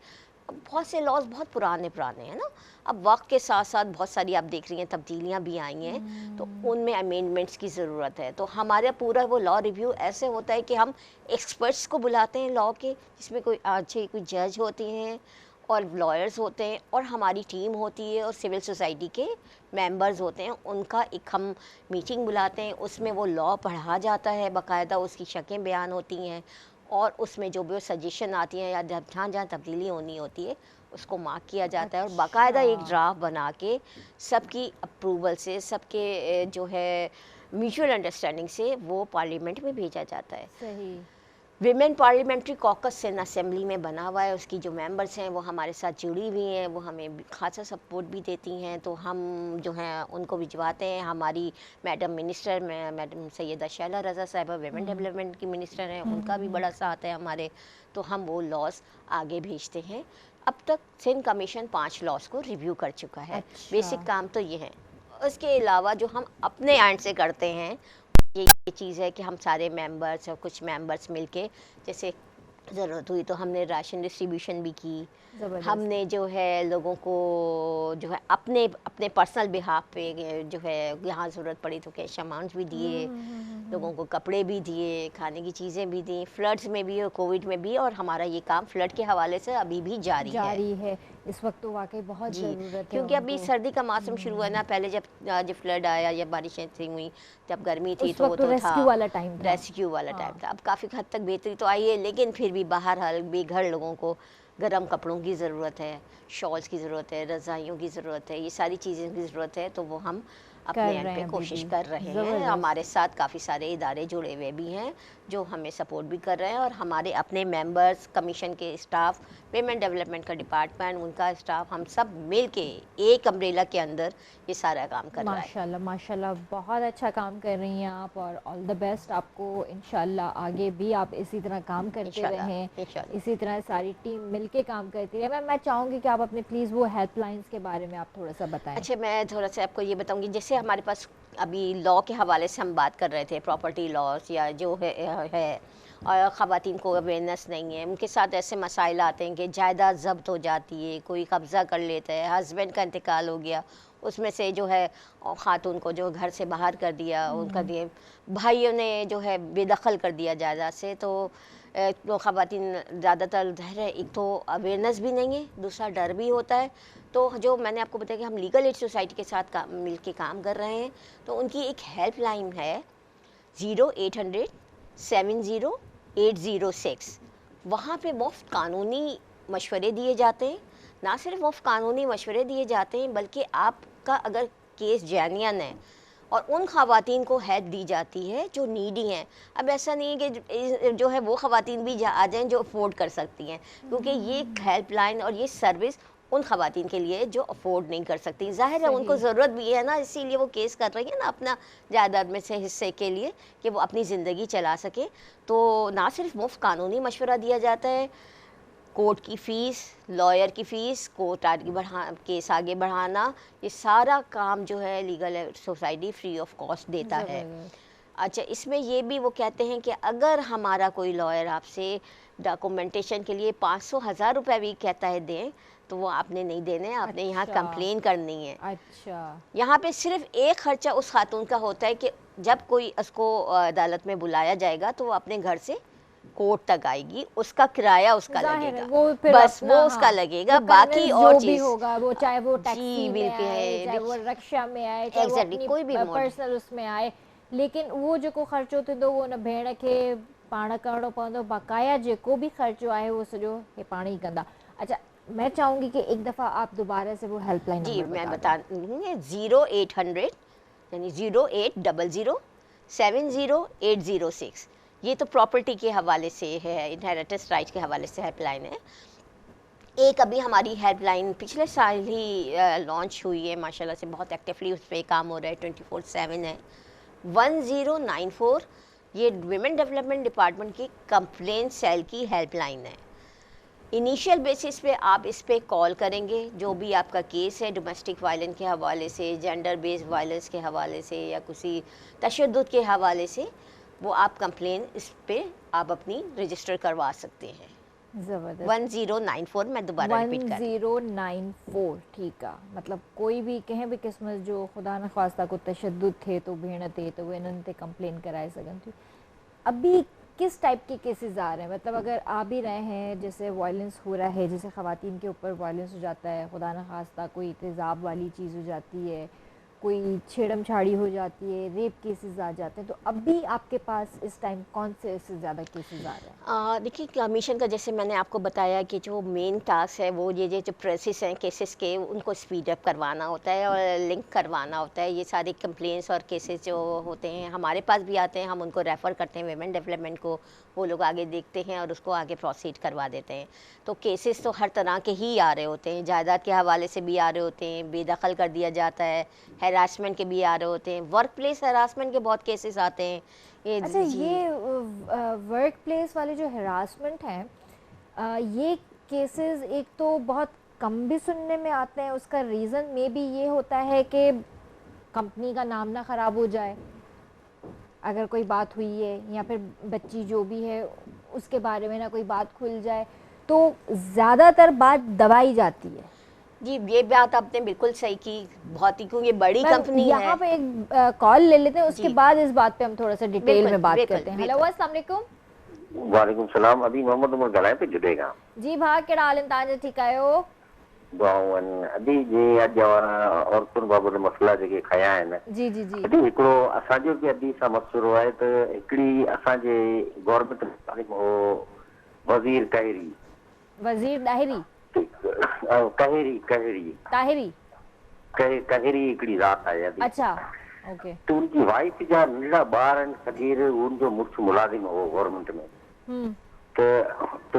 S2: बहुत से लॉज बहुत पुराने हैं ना, अब वक्त के साथ साथ बहुत सारी आप देख रही हैं तब्दीलियां भी आई हैं, तो उनमें अमेंडमेंट्स की ज़रूरत है। तो हमारा पूरा वो लॉ रिव्यू ऐसे होता है कि हम एक्सपर्ट्स को बुलाते हैं लॉ के, जिसमें कोई अच्छे कोई जज होती हैं और लॉयर्स होते हैं, और हमारी टीम होती है, और सिविल सोसाइटी के मेंबर्स होते हैं। उनका एक हम मीटिंग बुलाते हैं, उसमें वो लॉ पढ़ा जाता है, बाकायदा उसकी शकें बयान होती हैं, और उसमें जो भी सजेशन आती हैं या जहाँ जहाँ तब्दीली होनी होती है उसको मार्क किया जाता है, और बाकायदा एक ड्राफ्ट बना के सबकी अप्रूवल से, सबके जो है म्यूचुअल अंडरस्टैंडिंग से वो पार्लियामेंट में भेजा जाता है।
S1: सही।
S2: Women parliamentary caucus Sindh assembly में बना हुआ है, उसकी जो मेंबर्स हैं वो हमारे साथ जुड़ी हुई हैं, वो हमें खासा सपोर्ट भी देती हैं, तो हम जो हैं उनको भिजवाते हैं। हमारी madam minister madam Syeda Shaila Raza साहिबा विमेन डेवलपमेंट की मिनिस्टर हैं, उनका भी बड़ा साथ है हमारे, तो हम वो लॉज आगे भेजते हैं। अब तक सिंध कमीशन 5 लॉज को रिव्यू कर चुका है। बेसिक काम तो ये है। उसके अलावा जो हम अपने एंड से करते हैं ये चीज़ है कि हम सारे मेंबर्स और कुछ मेंबर्स मिलके, जैसे ज़रूरत हुई तो हमने राशन डिस्ट्रीब्यूशन भी की, हमने जो है लोगों को जो है अपने अपने पर्सनल बिहाफ पे जो है यहाँ ज़रूरत पड़ी तो कैश अमाउंट्स भी दिए, लोगों को कपड़े भी दिए, खाने की चीज़ें भी दी, फ्लड्स में भी और कोविड में भी, और हमारा ये काम फ्लड के हवाले से अभी भी जारी है।
S1: इस वक्त तो वाकई बहुत ज़रूरत है,
S2: क्योंकि अभी सर्दी का मौसम शुरू हुआ ना, पहले जब फ्लड आया या बारिशें थी हुई, जब गर्मी थी तो वो तो
S1: रेस्क्यू वाला टाइम
S2: था। अब काफ़ी हद तक बेहतरी तो आई है, लेकिन फिर भी बहरहाल बेघर लोगों को गर्म कपड़ों की ज़रूरत है, शॉल्स की ज़रूरत है, रज़ाइयों की ज़रूरत है, ये सारी चीज़ें की ज़रूरत है, तो वो हम अपने एंड पे कोशिश कर रहे हैं। हमारे साथ काफ़ी सारे इदारे जुड़े हुए भी हैं जो हमें सपोर्ट भी कर रहे हैं, और हमारे अपने मेंबर्स, कमीशन के स्टाफ, विमेन डेवलपमेंट का डिपार्टमेंट, उनका स्टाफ, हम सब मिल के एक अम्ब्रेला के अंदर ये सारा काम कर रहा है।
S1: माशाल्लाह माशाल्लाह, बहुत अच्छा काम कर रही हैं आप, और ऑल द बेस्ट आपको। इंशाल्लाह आगे भी आप इसी तरह काम करते रहें, इसी तरह सारी टीम मिलके काम करती रहे। मैं चाहूँगी कि आप अपने प्लीज़ वो हेल्पलाइंस के बारे में आप थोड़ा सा बताएं।
S2: अच्छा, मैं थोड़ा सा आपको ये बताऊँगी, जैसे हमारे पास अभी लॉ के हवाले से हम बात कर रहे थे, प्रॉपर्टी लॉस या जो है और ख़वातीन को अवेयरनेस नहीं है, उनके साथ ऐसे मसाइल आते हैं कि जायदाद ज़ब्त हो जाती है, कोई कब्ज़ा कर लेता है, हस्बैंड का इंतकाल हो गया, उसमें से जो है ख़ातून को जो घर से बाहर कर दिया, उनका दिए भाइयों ने जो है बेदखल कर दिया जायदाद से, तो ख़वातीन ज़्यादातर ज़ाहिर है, एक तो अवेयरनेस भी नहीं है, दूसरा डर भी होता है। तो जो मैंने आपको बताया कि हम लीगल एड सोसाइटी के साथ मिल के काम कर रहे हैं, तो उनकी एक हेल्पलाइन है 0800 70 806, वहाँ पे मुफ्त कानूनी मशवरे दिए जाते हैं। ना सिर्फ मुफ्त कानूनी मशवरे दिए जाते हैं, बल्कि आपका अगर केस जेन्युइन है और उन ख़वातीन को हेल्प दी जाती है जो नीडी हैं। अब ऐसा नहीं है कि जो है वो ख़वातीन भी आ जाएं जो अफोर्ड कर सकती हैं, क्योंकि ये हेल्पलाइन और ये सर्विस उन ख़वातीन के लिए जो अफोर्ड नहीं कर सकती। ज़ाहिर है उनको ज़रूरत भी है ना, इसीलिए वो केस कर रही है ना अपना जायदाद में से हिस्से के लिए, कि वो अपनी ज़िंदगी चला सके। तो ना सिर्फ मुफ्त कानूनी मशवरा दिया जाता है, कोर्ट की फ़ीस, लॉयर की फ़ीस, कोर्ट आगे केस आगे बढ़ाना, ये सारा काम जो है legal aid society free of cost देता है। अच्छा, इसमें ये भी वो कहते हैं कि अगर हमारा कोई लॉयर आपसे डॉक्यूमेंटेशन के लिए 500,000 रुपये भी कहता है दें, तो वो आपने नहीं देने, आपने यहाँ कंप्लेन करनी है।
S1: अच्छा,
S2: यहाँ पे सिर्फ एक खर्चा उस खातून का होता है कि जब कोई उसको अदालत में बुलाया जाएगा तो वो अपने घर से कोर्ट तक आएगी, उसका किराया उसका लगेगा,
S1: वो फिर
S2: बस
S1: अपना,
S2: वो उसका
S1: हाँ,
S2: लगेगा,
S1: वो
S2: बाकी
S1: convenience
S2: और
S1: जो भी
S2: चीज़
S1: होगा, वो चाहे वो टैक्सी में
S2: बिल्कुल
S1: आए, चाहे वो रिक्शा में आए, चाहे वो
S2: Exactly,
S1: अपनी
S2: कोई भी मोड।
S1: पर्सनल उसमें आए, लेकिन वो जेको ख़र्चो थींदो वो न भेण खे पाण करणो पवंदो, बकाया जेको भी ख़र्चो आहे वो सॼो हे पाण ही कंदा। अच्छा, मैं चाहूँगी कि एक दफ़ा आप दोबारा से वो हेल्पलाइन
S2: जी
S1: नंबर
S2: मैं
S1: बता
S2: बता दूँगी। 0800 यानी 0800-70-806, ये तो प्रॉपर्टी के हवाले से है, इनहेरिटेंस राइट के हवाले से हेल्पलाइन है। एक अभी हमारी हेल्पलाइन पिछले साल ही लॉन्च हुई है, माशाल्लाह से बहुत एक्टिवली उस पर काम हो रहा है, 24/7 है। 1094, ये विमेन डेवलपमेंट डिपार्टमेंट की कंप्लेंट सेल की हेल्पलाइन है। इनिशियल बेसिस पे आप इस पे कॉल करेंगे, जो भी आपका केस है डोमेस्टिक वायलेंस के हवाले से, जेंडर बेस्ड वायलेंस के हवाले से या किसी तशद्दुद के हवाले से, वो आप कंप्लेन इस पे आप अपनी रजिस्टर करवा सकते हैं।
S1: ज़बरदस्त।
S2: 1094, मैं दोबारा रिपीट कर रही हूँ।
S1: 1094, ठीक है। मतलब कोई भी कंहिं भी क़िस्म जो ख़ुदा न ख़्वास्ता को तशद्दुद थे तो भेण ते, तो वो इन्हनि ते कंप्लेन कराए सघनि थियूं। अभी किस टाइप के केसेस आ रहे हैं? मतलब अगर आ भी रहे हैं, जैसे वायलेंस हो रहा है, जैसे ख़वातीन के ऊपर वायलेंस हो जाता है, खुदा न खास्ता कोई तेज़ाब वाली चीज़ हो जाती है, कोई छेड़म छाड़ी हो जाती है, रेप केसेस आ जाते हैं, तो अभी आपके पास इस टाइम कौन से इससे ज़्यादा केसेस आ रहे हैं?
S2: देखिए, कमीशन का जैसे मैंने आपको बताया कि जो मेन टास्क है वो ये जो प्रोसेस हैं केसेस के, उनको स्पीड अप करवाना होता है और लिंक करवाना होता है। ये सारे कंप्लेंट्स और केसेस जो होते हैं हमारे पास भी आते हैं, हम उनको रेफ़र करते हैं विमेन डेवलपमेंट को, वो लोग आगे देखते हैं और उसको आगे प्रोसीड करवा देते हैं। तो केसेस तो हर तरह के ही आ रहे होते हैं, जायदाद के हवाले से भी आ रहे होते हैं, बेदखल कर दिया जाता है, हैरासमेंट के भी आ रहे होते हैं, वर्क प्लेस हैरासमेंट के बहुत केसेस आते हैं।
S1: अच्छा, ये वर्क प्लेस वाले जो हरासमेंट हैं, ये केसेस एक तो बहुत कम भी सुनने में आते हैं, उसका रीज़न में भी ये होता है कि कंपनी का नाम ना ख़राब हो जाए अगर कोई बात हुई है, या फिर बच्ची जो भी है उसके बारे में ना कोई बात खुल जाए, तो ज़्यादातर बात दबाई जाती है।
S2: जी, ये बात आपने बिल्कुल सही की, बहुत ही, क्योंकि ये बड़ी कंपनी है।
S1: यहाँ पे एक कॉल ले लेते हैं, उसके बाद इस बात पे हम थोड़ा सा डिटेल में बात करते हैं। हेलो, अस्सलाम वालेकुम।
S4: वालेकुम सलाम। अभी मोहम्मद उमर गलाए पे जुड़ेगा।
S1: जी भाउ, कहिड़ा हाल आहिनि तव्हांजा? ठीकु आहियो?
S4: अभी जे अॼु वारा औरतुनि बाबति मसइला जेके खया आहिनि,
S1: जी जी जी,
S4: अॼु हिकिड़ो असांजो बि अॼु सां मसइलो आहे त हिकिड़ी असांजे गवर्नमेंट हो वज़ीर कहरी,
S1: वज़ीर दाहिरी,
S4: कहरी कहरी
S1: ताहिरी,
S4: कहरी हिकिड़ी ज़ात आहे अॼु।
S1: अच्छा, ओके।
S4: तो उनकी वाइफ जा नंढड़ा ॿार आहिनि, सगीर, उनजो मुड़ुसु मुलाज़िम हो गवर्नमेंट में। तो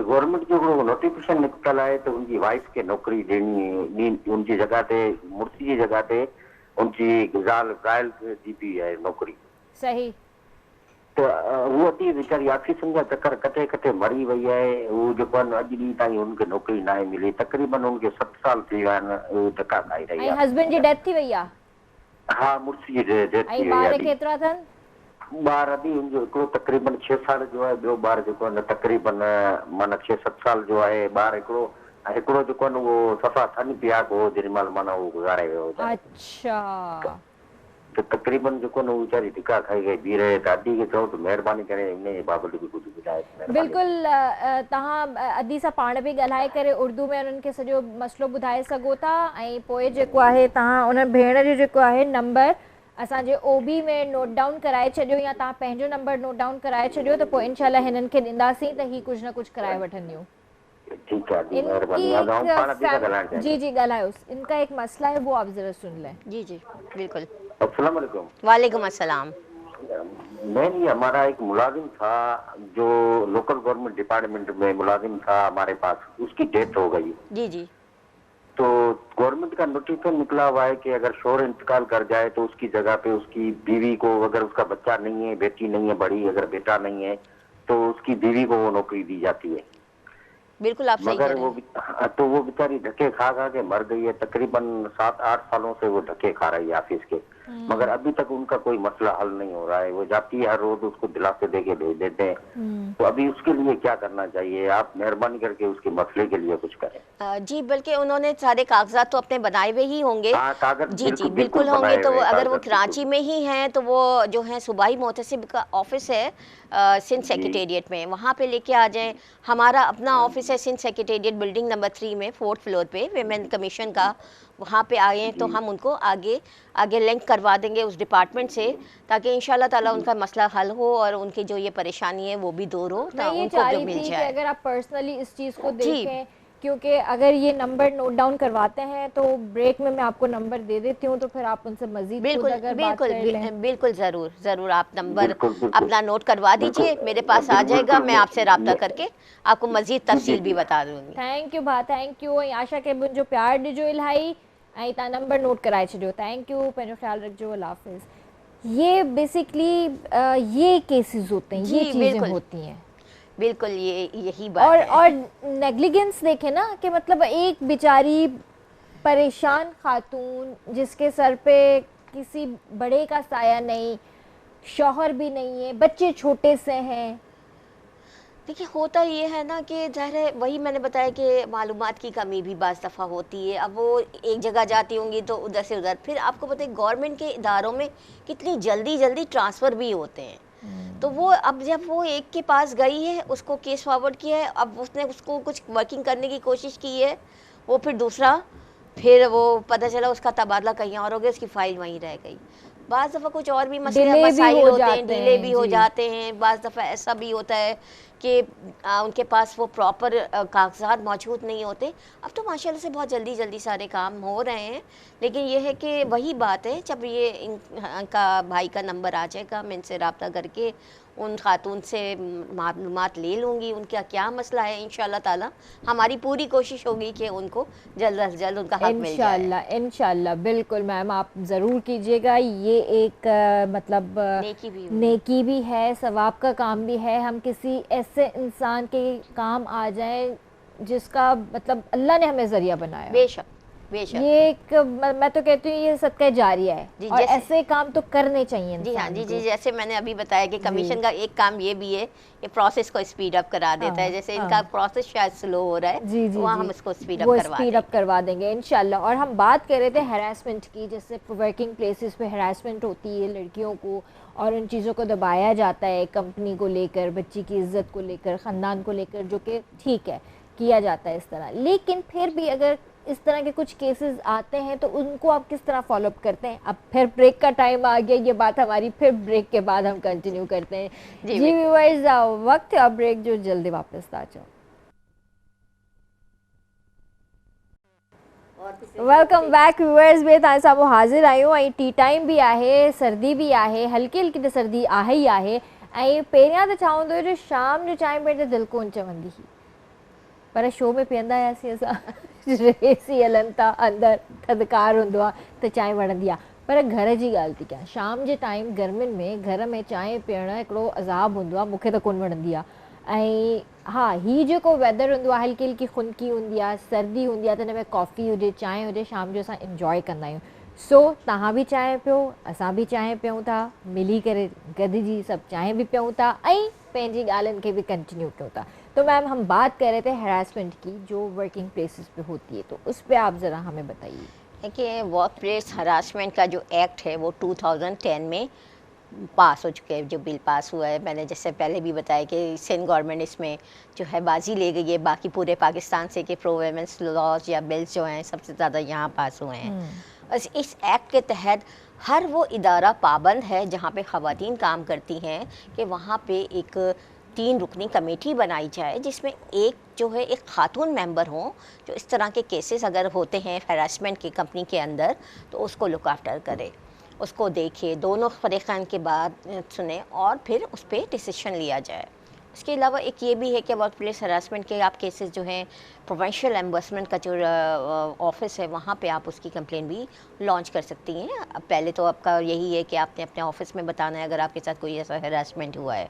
S4: गवर्नमेंट जो हिकिड़ो नोटिफिकेशन निकितल आहे त उनजी वाइफ खे नौकरी ॾियणी, उनजी जॻह ते, मुड़ुस जी जॻह ते उनजी ज़ाल ज़ाइल जी बि आहे नौकरी।
S1: सही।
S4: त उहा अॼु वीचारी ऑफिसनि जा चकर कटे कटे मरी वई आहे। उहो जेको आहे अॼु ॾींहुं ताईं हुनखे नौकरी न आहे मिली, तक़रीबन हुनखे 7 साल थी विया आहिनि, उहो धका खाई रही
S1: आहे। हस्बैंड जी डेथ थी वई आहे?
S4: हाँ, मुड़ुस जी डेथ थी वई
S1: आहे।
S4: आहे।
S1: ॿार केतिरा अथनि?
S4: ॿार अभी उनजो हिकिड़ो तक़रीबन 6 साल जो आहे, ॿियो ॿार जेको आहे तक़रीबन माना 6-7 साल जो आहे। ॿार हिकिड़ो जेको आहे उहो सफ़ा थन पिया को जेॾीमहिल माना उहो गुज़ारे वियो।
S1: अच्छा।
S4: त तक़रीबन जेको आहे उहो वीचारी धिका खाई करे बीह रहे। त अदी खे चओ त महिरबानी करे इन जे बाबति बि कुझु ॿुधाए।
S1: बिल्कुलु, तव्हां अदी सां पाण बि ॻाल्हाए करे उर्दू में उन्हनि खे सॼो मसइलो ॿुधाए सघो था, ऐं पोइ जेको आहे तव्हां उन भेण जो जेको आहे नंबर असांजे ओबी में नोट डाउन कराए छॾियो या तव्हां पंहिंजो नंबर नोट डाउन कराए छॾियो त पोइ इनशाला हिननि खे ॾींदासीं त ही कुझु न कुछ कराए वठंदियूं।
S4: ठीक है जी, मेहरबानी।
S1: इनकी
S4: अब हम
S1: एक
S4: पाण भी था ॻाल्हाइण
S1: जी
S4: चाहिए।
S1: जी ॻाल्हायोसि, इनका एक मसला है वो आप ज़रा सुन लें।
S2: जी जी बिल्कुल।
S4: अस्सलाम वालेकुम।
S2: वालेकुम अस्सलाम।
S4: मैम, ये हमारा एक मुलाजिम था जो लोकल गवर्नमेंट डिपार्टमेंट में मुलाजिम था हमारे पास, उसकी डेथ हो गई।
S2: जी जी।
S4: तो गवर्नमेंट का नोटिफिकेशन निकला हुआ है कि अगर शोहर इंतकाल कर जाए तो उसकी जगह पे उसकी बीवी को, अगर उसका बच्चा नहीं है, बेटी नहीं है बड़ी, अगर बेटा नहीं है तो उसकी बीवी को वो नौकरी दी जाती है।
S2: बिल्कुल आप सही कह
S4: मगर
S2: रहे
S4: वो
S2: हैं।
S4: तो वो बेचारी धक्के खा खा के मर गई है। तकरीबन 7-8 सालों से वो धक्के खा रही है ऑफिस के, मगर अभी तक उनका कोई मसला हल नहीं हो रहा है। वो जाती है हर रोज, उसको दिलासे दे के भेज देते हैं। तो अभी उसके लिए क्या करना चाहिए? आप मेहरबानी करके उसके मसले के लिए कुछ करें।
S2: जी, बल्कि उन्होंने सारे कागजात तो अपने बनाए हुए ही होंगे।
S4: हाँ, कागज
S2: जी जी
S4: बिल्कुल
S2: बिल्कुल होंगे।
S4: बनाए
S2: तो
S4: हुए
S2: अगर वो
S4: कागज,
S2: कराची में ही हैं तो वो जो है सूबाई मोहतसिब का ऑफिस है सिंध सेक्रेटेरिएट में, वहाँ पे लेके आ जाएं। हमारा अपना ऑफिस है सिंध सेक्रेटेरिएट बिल्डिंग नंबर 3 में 4th फ्लोर पे, विमेन कमीशन का। वहाँ पे आए तो हम उनको आगे लिंक करवा देंगे उस डिपार्टमेंट से, ताकि इंशाल्लाह ताला उनका मसला हल हो और उनकी जो ये परेशानी है वो भी दूर हो,
S1: मैं ये
S2: उनको
S1: चाह
S2: जो
S1: रही
S2: मिल
S1: थी कि
S2: जाए।
S1: अगर आप पर्सनली इस चीज़ को
S2: जी।
S1: देखें, क्योंकि अगर ये नंबर नोट डाउन करवाते हैं तो ब्रेक में मैं आपको नंबर दे देती हूँ, तो फिर आप उनसे मजीद खुद
S2: बिल्कुल
S1: अगर बात
S2: बिल्कुल
S1: कर लें।
S2: बिल्कुल ज़रूर ज़रूर आप नंबर
S4: बिल्कुल बिल्कुल
S2: अपना नोट करवा
S4: बिल्कुल
S2: दीजिए, मेरे पास आ जाएगा, मैं आपसे रब्ता
S4: मैं-
S2: करके आपको मज़ीद तफसील भी बता दूंगी।
S1: थैंक यू भा, थैंक यू। ऐं आशा के मुंहिंजो प्यार ॾिजो इलाही, ऐं तव्हां नंबर नोट कराए छॾियो। थैंक यू, पंहिंजो ख्यालु रखिजो, अल्लाह हाफ़िज़। ये बेसिकली ये केसेस होते हैं, ये
S2: जी
S1: चीज़ें
S2: बिल्कुल
S1: होती हैं।
S2: बिल्कुल यही बात है।
S1: और नेग्लिजेंस देखें ना, कि मतलब एक बेचारी परेशान खातून जिसके सर पे किसी बड़े का साया नहीं, शौहर भी नहीं है, बच्चे छोटे से हैं।
S2: देखिए होता ये है ना कि ज़ाहिर है, वही मैंने बताया कि मालूमात की कमी भी बाज़ दफ़ा होती है। अब वो एक जगह जाती होंगी तो उधर से उधर, फिर आपको पता है गवर्नमेंट के इदारों में कितनी जल्दी जल्दी ट्रांसफ़र भी होते हैं। तो वो अब जब वो एक के पास गई है, उसको केस फॉरवर्ड किया है, अब उसने उसको कुछ वर्किंग करने की कोशिश की है, वो फिर दूसरा, फिर वो पता चला उसका तबादला कहीं और हो गया, उसकी फ़ाइल वहीं रह गई। बाज़ दफ़ा कुछ और भी मसाइल होते हैं, डिले भी हो जाते हैं। बाज़ दफ़ा ऐसा भी होता है कि उनके पास वो प्रॉपर कागजात मौजूद नहीं होते। अब तो माशाल्लाह से बहुत जल्दी जल्दी सारे काम हो रहे हैं, लेकिन ये है कि वही बात है, जब ये इनका भाई का नंबर आ जाएगा, मैं इनसे रब्ता करके उन खातून से मालूमात ले लूँगी उनका क्या मसला है। इंशाल्लाह ताला हमारी पूरी कोशिश होगी कि उनको जल्द अज जल्द उनका हक मिल जाए।
S1: इंशाल्लाह इंशाल्लाह बिल्कुल मैम, आप ज़रूर कीजिएगा। ये एक मतलब नेकी भी है, सवाब का काम भी है। हम किसी ऐसे इंसान के काम आ जाए जिसका मतलब अल्लाह ने हमें ज़रिया बनाया।
S2: बेशक बेशक।
S1: ये एक मैं तो कहती हूँ ये सदका जारिया है, और ऐसे काम तो करने चाहिए।
S2: जी हाँ जी जी, जैसे मैंने अभी बताया कि कमीशन का एक काम ये भी है, ये प्रोसेस को स्पीड अप करा देता है। जैसे इनका प्रोसेस शायद स्लो हो रहा है,
S1: जी जी,
S2: वहाँ हम इसको स्पीड अप
S1: करवा देंगे इंशाल्लाह। और हम बात कर रहे थे हैरेसमेंट की, जैसे वर्किंग प्लेसेस पे हैरेसमेंट होती है लड़कियों को, और उन चीज़ों को दबाया जाता है कंपनी को लेकर, बच्ची की इज्जत को लेकर, ख़ानदान को लेकर, जो कि ठीक है किया जाता है इस तरह। लेकिन फिर भी अगर इस तरह के कुछ केसेस आते हैं तो उनको आप किस तरह फॉलोअप करते हैं? अब फिर ब्रेक का टाइम आ गया, ये बात हमारी फिर ब्रेक के बाद हम कंटिन्यू करते हैं। जी व्यूअर्स, वक्त है ब्रेक जो, जल्दी वापस आ जाओ। वेलकम बैक व्यूअर्स, में तव्हां साम्हूं हाज़िर आहियूं ऐं टी टाइम भी आहे, सर्दी भी आहे, हल्की हल्की त सर्दी आहे ई आहे। ऐं पहिरियां त छा हूंदो हुयो जो शाम जो चांहि पीअण त दिलि कोन चवंदी हुई, पर शो में पीअंदा हुआसीं असां। एसी हलनि था, अंदरि थधिकार हूंदो आहे त चांहि वणंदी आहे। पर घर जी ॻाल्हि थी कयां, शाम जे टाइम गर्मियुनि में घर में चांहि पीअण हिकिड़ो अज़ाब हूंदो आहे, मूंखे त कोन वणंदी आहे। ऐं हा, हीउ जेको वेदर हूंदो आहे, हल्की हल्की खुनकी हूंदी आहे, सर्दी हूंदी आहे, त हिन में कॉफ़ी हुजे, चांहि हुजे, शाम जो असां इंजॉय कंदा आहियूं। सो तव्हां बि चांहि पियो, असां बि चांहि पियूं था, मिली करे गॾिजी सभु चांहि बि पियूं था ऐं पंहिंजी ॻाल्हियुनि खे भी कंटिन्यू कयूं था। तो मैम हम बात कर रहे थे हैरेसमेंट की जो वर्किंग प्लेसेस पे होती है, तो उस पर आप ज़रा हमें बताइए।
S2: कि वर्क प्लेस हरासमेंट का जो एक्ट है वो 2010 में पास हो चुके हैं, जो बिल पास हुआ है। मैंने जैसे पहले भी बताया कि सिंध गवर्नमेंट इसमें जो है बाजी ले गई है, बाकी पूरे पाकिस्तान से कि प्रो वुमेन्स लॉज या बिल्स जो हैं सबसे ज़्यादा यहाँ पास हुए हैं। इस एक्ट के तहत हर वो इदारा पाबंद है जहाँ पे ख़वातीन काम करती हैं कि वहाँ पे एक 3 रुकनी कमेटी बनाई जाए, जिसमें एक जो है एक खातून मेंबर हो जो इस तरह के केसेस अगर होते हैं हैरेसमेंट की कंपनी के अंदर तो उसको लुक आफ्टर करे, उसको देखे, दोनों फरीक़ैन के बाद सुने और फिर उस पर डिसीजन लिया जाए। इसके अलावा एक ये भी है कि वर्क प्लेस हरासमेंट के आप केसेस जो हैं प्रोविंशियल एम्बेसमेंट का जो ऑफिस है वहाँ पे आप उसकी कंप्लेन भी लॉन्च कर सकती हैं। अब पहले तो आपका यही है कि आपने अपने ऑफिस में बताना है अगर आपके साथ कोई ऐसा हरासमेंट हुआ है।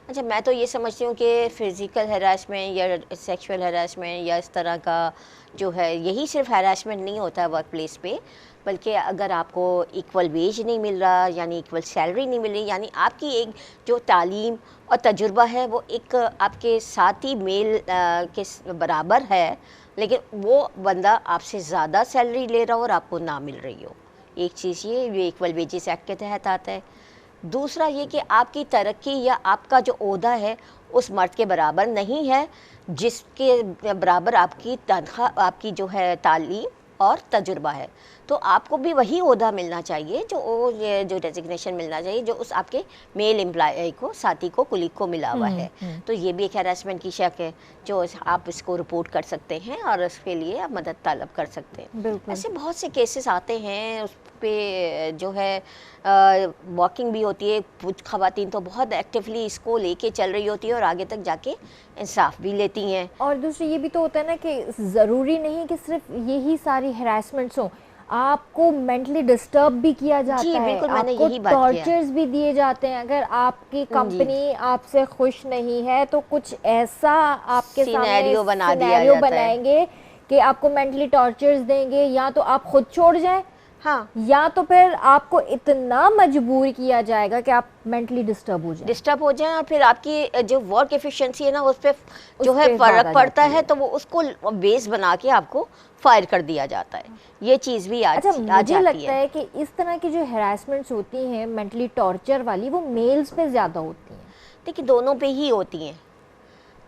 S2: अच्छा, मैं तो ये समझती हूँ कि फ़िज़िकल हरासमेंट या सेक्सुअल हरासमेंट या इस तरह का जो है यही सिर्फ हरासमेंट नहीं होता है वर्क प्लेस पे, बल्कि अगर आपको इक्वल वेज नहीं मिल रहा यानी इक्वल सैलरी नहीं मिल रही, यानी आपकी एक जो तालीम और तजुर्बा है वो एक आपके साथी मेल के बराबर है, लेकिन वो बंदा आपसे ज़्यादा सैलरी ले रहा हो और आपको ना मिल रही हो। एक चीज़ ये इक्वल वेजेस एक्ट के तहत आता है। दूसरा ये कि आपकी तरक्की या आपका जो ओहदा है उस मर्द के बराबर नहीं है जिसके बराबर आपकी तनख्वाह, आपकी जो है तालीम और तजुर्बा है, तो आपको भी वही ओहदा मिलना चाहिए जो डेजिग्नेशन मिलना चाहिए जो उस आपके मेल एम्प्लॉय को, साथी को, कुलीग को मिला हुआ है। तो ये भी एक हैरेसमेंट की शक है जो आप इसको रिपोर्ट कर सकते हैं और उसके लिए आप मदद तलब कर सकते हैं। ऐसे बहुत से केसेस आते हैं, उस पे जो है वॉकिंग भी होती है। कुछ ख़वातीन तो बहुत एक्टिवली इसको लेके चल रही होती है और आगे तक जाके इंसाफ भी लेती हैं।
S1: और दूसरी ये भी तो होता है ना कि ज़रूरी नहीं कि सिर्फ यही सारी हरासमेंट्स हों, आपको मेंटली डिस्टर्ब भी किया जाता है, आपको टॉर्चर्स भी दिए जाते हैं। अगर आपकी कंपनी आपसे खुश नहीं है तो कुछ ऐसा आपके
S2: सिनेरियो
S1: सामने बनाएंगे कि आपको मेंटली टॉर्चर्स देंगे, या तो आप खुद छोड़ जाएं,
S2: हाँ,
S1: या तो फिर आपको इतना मजबूर किया जाएगा कि आप मेंटली डिस्टर्ब हो जाएं और
S2: फिर आपकी जो वर्क एफिशिएंसी है ना उस पे जो है फर्क पड़ता है, तो वो उसको बेस बना के आपको फायर कर दिया जाता है। ये चीज़ भी
S1: अच्छा, मुझे लगता है कि इस तरह की जो हैरेसमेंट्स होती हैं मेंटली टॉर्चर वाली, वो मेल्स पे ज़्यादा होती हैं।
S2: देखिए दोनों पे ही होती हैं,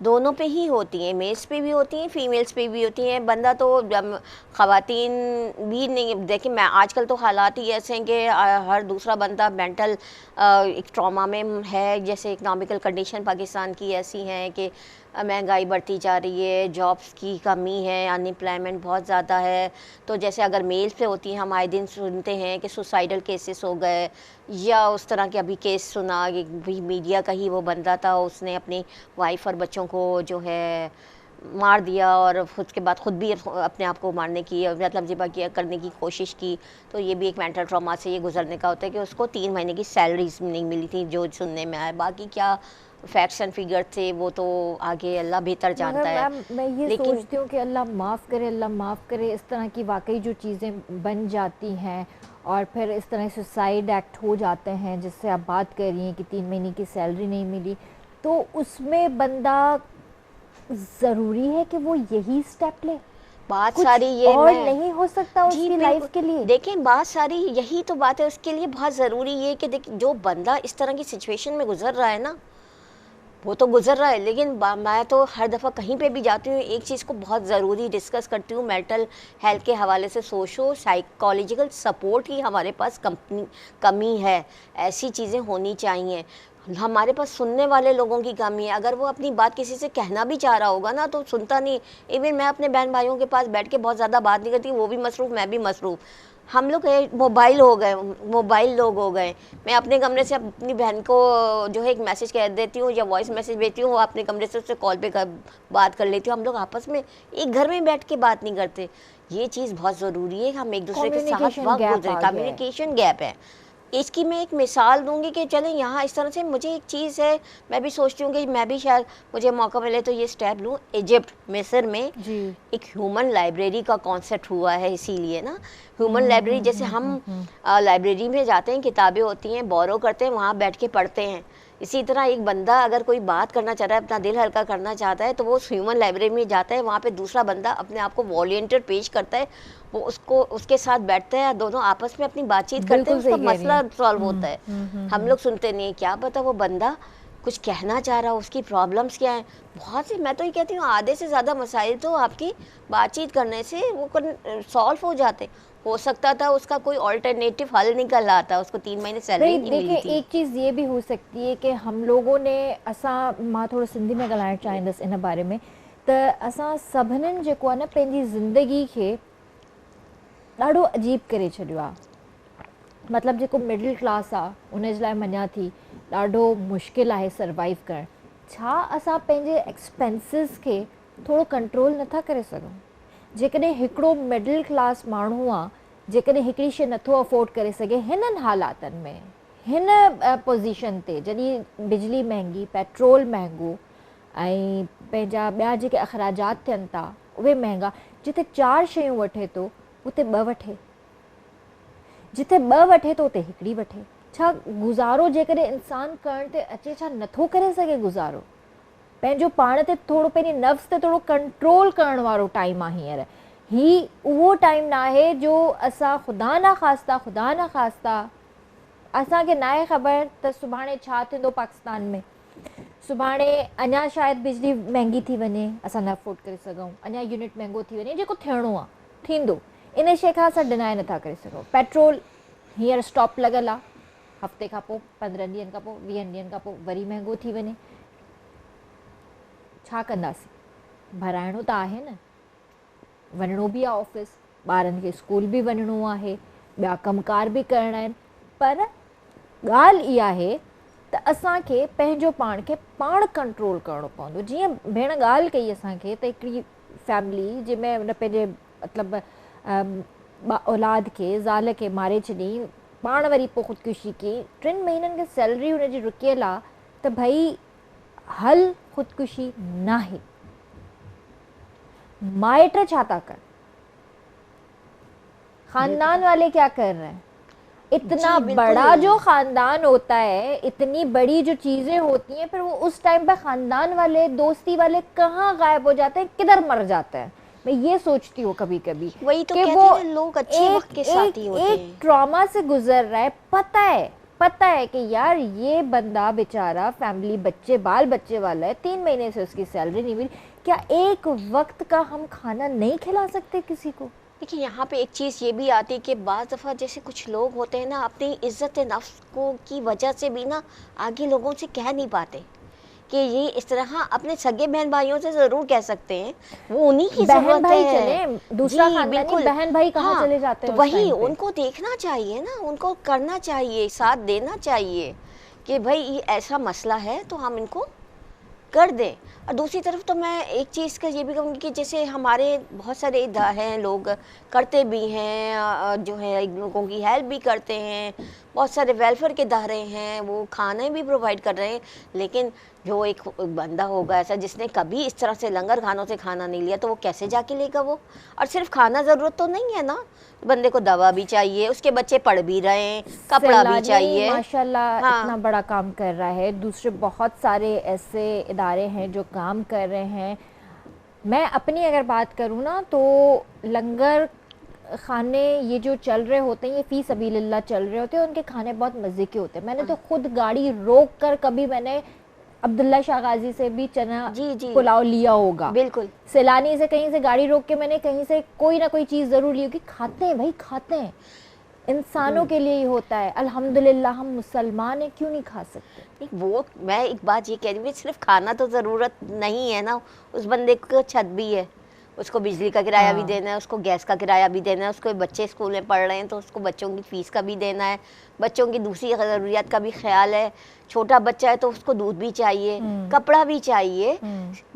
S2: दोनों पे ही होती हैं, मेल्स पे भी होती हैं, फीमेल्स पे भी होती हैं। बंदा तो ख़वातीन भी नहीं, देखिए मैं आजकल तो हालात ही ऐसे हैं कि हर दूसरा बंदा मेंटल एक ट्रॉमा में है। जैसे इकनॉमिकल कंडीशन पाकिस्तान की ऐसी हैं कि महंगाई बढ़ती जा रही है, जॉब्स की कमी है, अनएम्प्लॉयमेंट बहुत ज़्यादा है। तो जैसे अगर मेल्स पे होती हैं, हम आए दिन सुनते हैं कि सुसाइडल केसेस हो गए, या उस तरह के अभी केस सुना कि भी मीडिया का ही वो बंदा था, उसने अपनी वाइफ और बच्चों को जो है मार दिया और उसके बाद ख़ुद भी अपने आप को मारने की मतलब ज़िबा किया करने की कोशिश की। तो ये भी एक मेंटल ट्रॉमा से ये गुजरने का होता है कि उसको 3 महीने की सैलरीज नहीं मिली थी, जो सुनने में आया। बाकी क्या फैक्ट्स एंड फिगर थे वो तो आगे अल्लाह बेहतर जानता है।
S1: मैं ये सोचती हूँ कि अल्लाह माफ़ करे, अल्लाह माफ़ करे, इस तरह की वाकई जो चीज़ें बन जाती हैं और फिर इस तरह सुसाइड एक्ट हो जाते हैं जिससे आप बात कर रही हैं कि 3 महीने की सैलरी नहीं मिली, तो उसमें बंदा ज़रूरी है कि वो यही स्टेप ले।
S2: बात सारी ये
S1: और नहीं हो सकता उसकी लाइफ के लिए।
S2: देखें बात सारी यही तो बात है, उसके लिए बहुत ज़रूरी ये कि देखिए जो बंदा इस तरह की सिचुएशन में गुजर रहा है ना, वो तो गुजर रहा है, लेकिन मैं तो हर दफ़ा कहीं पे भी जाती हूँ एक चीज़ को बहुत ज़रूरी डिस्कस करती हूँ। मेंटल हेल्थ के हवाले से सोशो साइकोलॉजिकल सपोर्ट ही हमारे पास कमी है। ऐसी चीज़ें होनी चाहिए। हमारे पास सुनने वाले लोगों की कमी है। अगर वो अपनी बात किसी से कहना भी चाह रहा होगा ना तो सुनता नहीं। इवन मैं अपने बहन भाइयों के पास बैठ के बहुत ज़्यादा बात नहीं करती, वो भी मसरूफ़, मैं भी मसरूफ़। हम लोग मोबाइल हो गए, मोबाइल लोग हो गए। मैं अपने कमरे से अपनी बहन को जो है एक मैसेज कह देती हूँ या वॉइस मैसेज भेजती हूँ, वो अपने कमरे से उससे कॉल पे बात कर लेती हूँ। हम लोग आपस में एक घर में बैठ के बात नहीं करते। ये चीज़ बहुत ज़रूरी है, हम एक दूसरे के साथ वक्त गुजरे। कम्युनिकेशन गैप है। इसकी मैं एक मिसाल दूंगी कि चलें यहाँ इस तरह से मुझे एक चीज़ है, मैं भी सोचती हूँ कि मैं भी शायद मुझे मौका मिले तो ये स्टेप लूँ। इजिप्ट मिस्र में एक ह्यूमन लाइब्रेरी का कॉन्सेप्ट हुआ है, इसीलिए ना ह्यूमन लाइब्रेरी, जैसे हम लाइब्रेरी में जाते हैं, किताबें होती हैं, बोरो करते हैं, वहाँ बैठ के पढ़ते हैं। इसी तरह एक बंदा अगर कोई बात करना चाह रहा है, अपना दिल हल्का करना चाहता है, तो वो उस ह्यूमन लाइब्रेरी में जाता है। वहाँ पे दूसरा बंदा अपने आप को वॉलंटियर पेश करता है, वो उसके साथ बैठता है, दोनों आपस में अपनी बातचीत करते हैं, उसका मसला सॉल्व होता है। हम लोग सुनते नहीं, क्या पता वो बंदा कुछ कहना चाह रहा हो, उसकी प्रॉब्लम्स क्या हैं। बहुत सी, मैं तो ये कहती हूँ आधे से ज़्यादा मसाइल तो आपकी बातचीत करने से वो सॉल्व हो जाते। हो सकता था उसका कोई ऑल्टरनेटिव हल निकल आता, उसको 3 महीने सैलरी नहीं मिली
S1: देखिए
S2: थी।
S1: एक चीज़ ये भी हो सकती है कि हम लोगों ने असां मां थोरो सिंधी में ॻाल्हाइणु चाहींदसि इन बारे में, त असां सभिनीनि जेको आहे न पंहिंजी ज़िंदगी खे ॾाढो अजीब करे छॾियो आहे। मतिलबु जेको मिडिल क्लास आहे उन जे लाइ मञा थी ॾाढो मुश्किल आहे सर्वाइव करणु। छा असां पंहिंजे एक्सपेंसिस खे थोरो कंट्रोल नथा करे सघूं? जेकॾहिं हिकिड़ो मिडिल क्लास माण्हू आहे, जेकॾहिं हिकिड़ी शइ नथो अफोर्ड करे सघे हिननि हालातनि में, हिन पोज़ीशन ते जॾहिं बिजली महांगी, पेट्रोल महांगो ऐं पंहिंजा ॿिया जेके अख़राजात थियनि था उहे महांगा, जिते 4 शयूं वठे थो उते 2 वठे, जिते 2 वठे थो उते हिकिड़ी वठे। छा गुज़ारो जेकॾहिं इंसानु करण ते अचे, छा नथो करे सघे गुज़ारो? पंहिंजो पाण ते थोरो, पंहिंजे नफ़्स ते थोरो कंट्रोल करण वारो टाइम आहे हींअर। ही उहो टाइम न आहे जो असां ख़ुदा न ख़ास्ता असांखे न आहे ख़बर त सुभाणे छा थींदो पाकिस्तान में, सुभाणे अञा शायदि बिजली महांगी थी वञे, असां न अफोर्ड करे सघूं, अञा यूनिट महांगो थी वञे, जेको थियणो आहे थींदो, इन शइ खां असां डिनाए नथा करे सघूं। पेट्रोल हींअर स्टॉप लॻल आहे, हफ़्ते खां पोइ, 15 ॾींहंनि खां पोइ, 20 ॾींहंनि खां पोइ वरी महांगो थी वञे, छा कंदासीं? भराइणो त आहे न, वञिणो बि आहे ऑफिस, ॿारनि खे स्कूल बि वञिणो आहे, ॿिया कमकार बि करणा आहिनि, पर ॻाल्हि इहा आहे त असांखे पंहिंजो पाण खे पाण कंट्रोल करिणो पवंदो। जीअं भेण ॻाल्हि कई असांखे त हिकिड़ी फैमिली जंहिंमें हुन पंहिंजे मतिलबु औलाद खे, ज़ाल खे मारे छॾी, पाण वरी पोइ ख़ुदकुशी कई, 3 महीननि खे सैलरी हुनजी रुकियल आहे, त भई हल ख़ुदकुशी न आहे। माइट क्या कर, खानदान वाले क्या कर रहे हैं? इतना बड़ा जो खानदान होता है, इतनी बड़ी जो चीजें होती हैं, फिर वो उस टाइम पे खानदान वाले, दोस्ती वाले कहाँ गायब हो जाते हैं, किधर मर जाते हैं? मैं ये सोचती हूँ कभी कभी,
S2: वही तो
S1: कि
S2: कहते
S1: वो
S2: हैं लोग अच्छे वक्त के साथी होते हैं।
S1: एक ट्रॉमा से गुजर रहा है, पता है कि यार ये बंदा बेचारा फैमिली, बच्चे, बाल बच्चे वाला है, 3 महीने से उसकी सैलरी नहीं मिली, क्या एक वक्त का हम खाना नहीं खिला सकते किसी को?
S2: देखिए यहाँ पे एक चीज़ ये भी आती है कि बाज़ दफ़ा जैसे कुछ लोग होते हैं ना, अपनी इज़्ज़त नफ्स को की वजह से भी ना आगे लोगों से कह नहीं पाते कि ये इस तरह। हाँ, अपने सगे बहन भाइयों से ज़रूर कह सकते हैं, वो उन्हीं की ज़रूरत है।
S1: दूसरा खानदानी बहन भाई कहाँ चले जाते हैं?
S2: तो वही उनको देखना चाहिए ना, उनको करना चाहिए, साथ देना चाहिए कि भाई ये ऐसा मसला है तो हम इनको कर दें। और दूसरी तरफ तो मैं एक चीज़ का ये भी कहूँगी कि जैसे हमारे बहुत सारे हैं लोग करते भी हैं, जो है लोगों की हेल्प भी करते हैं, बहुत सारे वेलफेयर के इदारे हैं, वो खाने भी प्रोवाइड कर रहे हैं, लेकिन जो एक बंदा होगा ऐसा जिसने कभी इस तरह से लंगर खानों से खाना नहीं लिया, तो वो कैसे जाके लेगा वो? और सिर्फ खाना ज़रूरत तो नहीं है ना, बंदे को दवा भी चाहिए, उसके बच्चे पढ़ भी रहे हैं, कपड़ा भी चाहिए।
S1: माशाल्लाह इतना बड़ा काम कर रहा है। दूसरे बहुत सारे ऐसे इदारे हैं जो काम कर रहे हैं। मैं अपनी अगर बात करूँ ना, तो लंगर खाने ये जो चल रहे होते हैं, ये फ़ी सबीलिल्लाह चल रहे होते हैं, उनके खाने बहुत मज़े के होते हैं। मैंने तो खुद गाड़ी रोक कर कभी मैंने अब्दुल्ला शाह गाजी से भी चना पुलाव लिया होगा।
S2: बिल्कुल,
S1: सैलानी से कहीं से गाड़ी रोक के मैंने कहीं से कोई ना कोई चीज़ ज़रूर ली होगी। खाते हैं भाई, खाते हैं, इंसानों के लिए ही होता है। अल्हम्दुलिल्लाह हम मुसलमान हैं, क्यों नहीं खा सकते?
S2: वो मैं एक बात ये कह रही हूँ, सिर्फ खाना तो ज़रूरत नहीं है ना, उस बंदे को छत भी है, उसको बिजली का किराया भी देना है, उसको गैस का किराया भी देना है, उसको बच्चे स्कूल में पढ़ रहे हैं तो उसको बच्चों की फ़ीस का भी देना है, बच्चों की दूसरी ज़रूरियात का भी ख्याल है। छोटा बच्चा है तो उसको दूध भी चाहिए, कपड़ा भी चाहिए,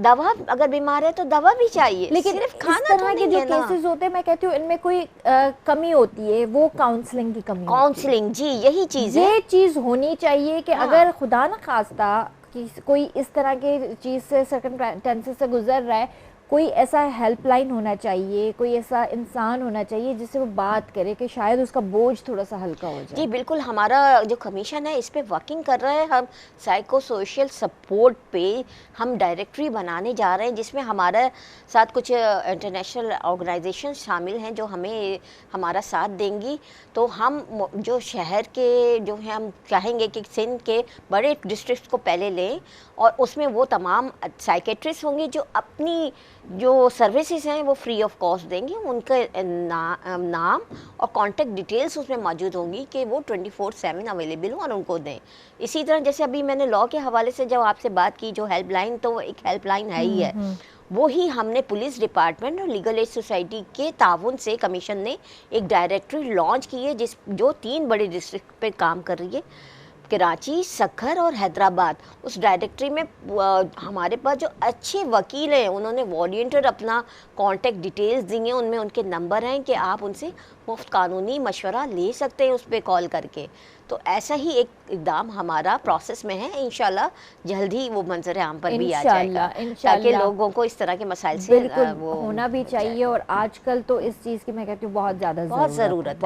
S2: दवा, अगर बीमार है तो दवा भी चाहिए।
S1: लेकिन
S2: सिर्फ
S1: इस
S2: खाना
S1: तरह के जो केसेस होते हैं, मैं कहती हूँ इनमें कोई कमी होती है, वो काउंसलिंग की कमी।
S2: काउंसलिंग, जी यही चीज़ है,
S1: ये चीज़ होनी चाहिए कि अगर खुदा न खास्ता कि कोई इस तरह के चीज़ से, सर्कमस्टेंसेस से गुजर रहा है, कोई ऐसा हेल्पलाइन होना चाहिए, कोई ऐसा इंसान होना चाहिए जिससे वो बात करे कि शायद उसका बोझ थोड़ा सा हल्का हो जाए।
S2: जी बिल्कुल, हमारा जो कमीशन है इस पे वर्किंग कर रहा है। हम साइको सोशल सपोर्ट पे हम डायरेक्टरी बनाने जा रहे हैं, जिसमें हमारे साथ कुछ इंटरनेशनल ऑर्गेनाइजेशन शामिल हैं जो हमें हमारा साथ देंगी। तो हम जो शहर के जो है, हम चाहेंगे कि सिंध के बड़े डिस्ट्रिक्ट को पहले लें और उसमें वो तमाम साइकेट्रिस्ट होंगे जो अपनी जो सर्विसेज हैं वो फ्री ऑफ कॉस्ट देंगे, उनका नाम और कॉन्टैक्ट डिटेल्स उसमें मौजूद होंगी कि वो 24/7 अवेलेबल हो और उनको दें। इसी तरह जैसे अभी मैंने लॉ के हवाले से जब आपसे बात की, जो हेल्पलाइन, तो वो एक हेल्पलाइन है ही है, वो ही हमने पुलिस डिपार्टमेंट और लीगल एड सोसाइटी के ताउन से कमीशन ने एक डायरेक्टरी लॉन्च की है जो 3 बड़े डिस्ट्रिक्ट पे काम कर रही है, कराची, सक्खर और हैदराबाद। उस डायरेक्टरी में हमारे पास जो अच्छे वकील हैं, उन्होंने वॉलंटियर अपना कॉन्टैक्ट डिटेल्स दी हैं, उनमें उनके नंबर हैं कि आप उनसे मुफ्त कानूनी मशवरा ले सकते हैं उस पर कॉल करके। तो ऐसा ही एक इकदाम हमारा प्रोसेस में है, इंशाल्लाह जल्द ही वो मंजर आम पर भी आ जाएगा, ताकि लोगों को इस तरह के मसाइल से
S1: वो होना भी चाहिए। और आजकल तो इस चीज़ की मैं कहती हूँ बहुत ज़्यादा ज़रूरत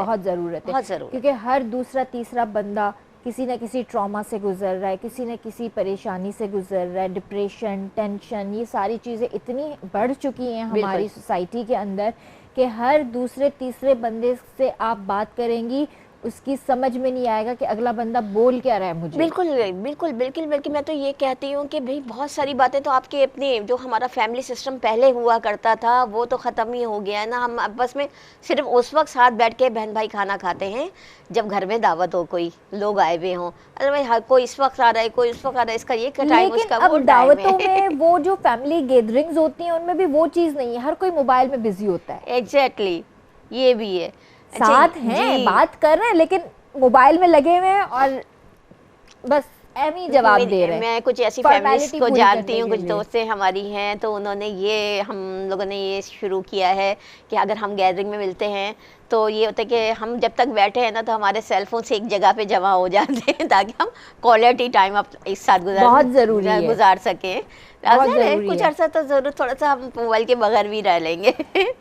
S1: है, क्योंकि हर दूसरा तीसरा बंदा किसी न किसी ट्रॉमा से गुजर रहा है, किसी न किसी परेशानी से गुजर रहा है, डिप्रेशन, टेंशन, ये सारी चीज़ें इतनी बढ़ चुकी हैं हमारी सोसाइटी के अंदर कि हर दूसरे तीसरे बंदे से आप बात करेंगी, उसकी समझ में नहीं आएगा कि अगला बंदा बोल क्या रहा है मुझे।
S2: बिल्कुल बिल्कुल बिल्कुल, बल्कि मैं तो ये कहती हूँ कि भाई बहुत सारी बातें तो आपके अपने जो हमारा फैमिली सिस्टम पहले हुआ करता था वो तो ख़त्म ही हो गया है ना। हम आपस में सिर्फ उस वक्त साथ बैठ के बहन भाई खाना खाते हैं जब घर में दावत हो, कोई लोग आए हुए हों। अरे भाई हर कोई इस वक्त आ रहा है, कोई उस वक्त आ रहा है, इसका ये टाइम, उसका वो टाइम है।
S1: दावतों में वो जो फैमिली गैदरिंग्स होती हैं उनमें भी वो चीज़ नहीं है, हर कोई मोबाइल में बिजी होता है।
S2: एग्जैक्टली, ये भी है।
S1: साथ हैं, बात कर रहे हैं, लेकिन मोबाइल में लगे हुए हैं और बस एमी जवाब दे रहे हैं।
S2: मैं कुछ ऐसी फैमिलीज को जानती हूँ, कुछ दोस्तें हमारी हैं, तो उन्होंने ये, हम लोगों ने ये शुरू किया है कि अगर हम गैदरिंग में मिलते हैं तो ये होता है कि हम जब तक बैठे हैं ना तो हमारे सेल फोन से एक जगह पे जमा हो जाते हैं ताकि हम क्वालिटी टाइम एक साथ गुजार सकें। कुछ अर्सा तो जरूर थोड़ा सा हम मोबाइल के बगैर भी रह लेंगे,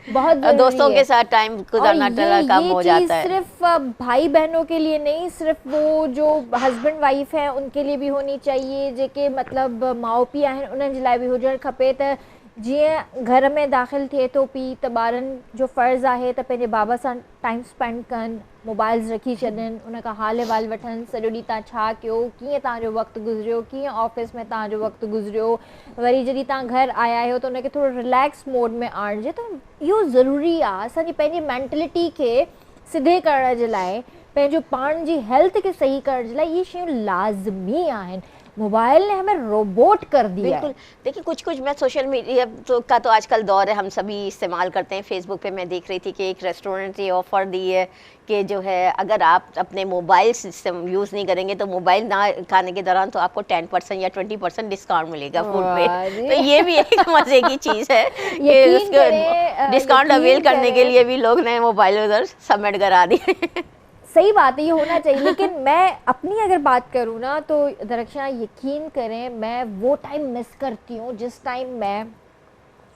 S2: बहुत दोस्तों के साथ टाइम गुजारना कम हो जाता है।
S1: सिर्फ भाई बहनों के लिए नहीं, सिर्फ वो जो हस्बैंड वाइफ है उनके लिए भी होनी चाहिए, जेके मतलब माओ पीउ आहिनि उन्हनि जे लाइ बि हुजणु खपे। त जीअं घर में दाख़िल थिए थो पीउ त ॿारनि जो फ़र्ज़ु आहे त पंहिंजे बाबा सां टाइम स्पेंड कनि, मोबाइल्स रखी छॾनि, उन खां हाल अहिवाल वठनि, सॼो ॾींहुं तव्हां छा कयो, कीअं तव्हांजो वक़्तु गुज़रियो, कीअं ऑफिस में तव्हांजो वक़्तु गुज़रियो, वरी जॾहिं तव्हां घर आया आहियो त उनखे थोरो रिलैक्स मोड में आणिजे। त इहो ज़रूरी आहे असांजी पंहिंजी मेंटलिटी खे सिधे करण जे लाइ, पंहिंजो पाण जी हेल्थ खे सही करण जे लाइ इहे शयूं लाज़मी आहिनि। मोबाइल ने हमें रोबोट कर दिया है।
S2: देखिए कुछ मैं सोशल मीडिया का तो आजकल दौर है, हम सभी इस्तेमाल करते हैं। फेसबुक पे मैं देख रही थी कि एक रेस्टोरेंट ने ऑफ़र दी है कि जो है अगर आप अपने मोबाइल सिस्टम यूज़ नहीं करेंगे तो मोबाइल ना खाने के दौरान तो आपको 10% या 20% डिस्काउंट मिलेगा फूड पे। तो ये भी एक मज़े की चीज़ है कि उसको डिस्काउंट अवेल करने के लिए भी लोग ने मोबाइल उधर सबमिट करा दिए।
S1: सही बात है, ये होना चाहिए। लेकिन मैं अपनी अगर बात करूँ ना तो दरअक्षा यकीन करें मैं वो टाइम मिस करती हूँ जिस टाइम मैं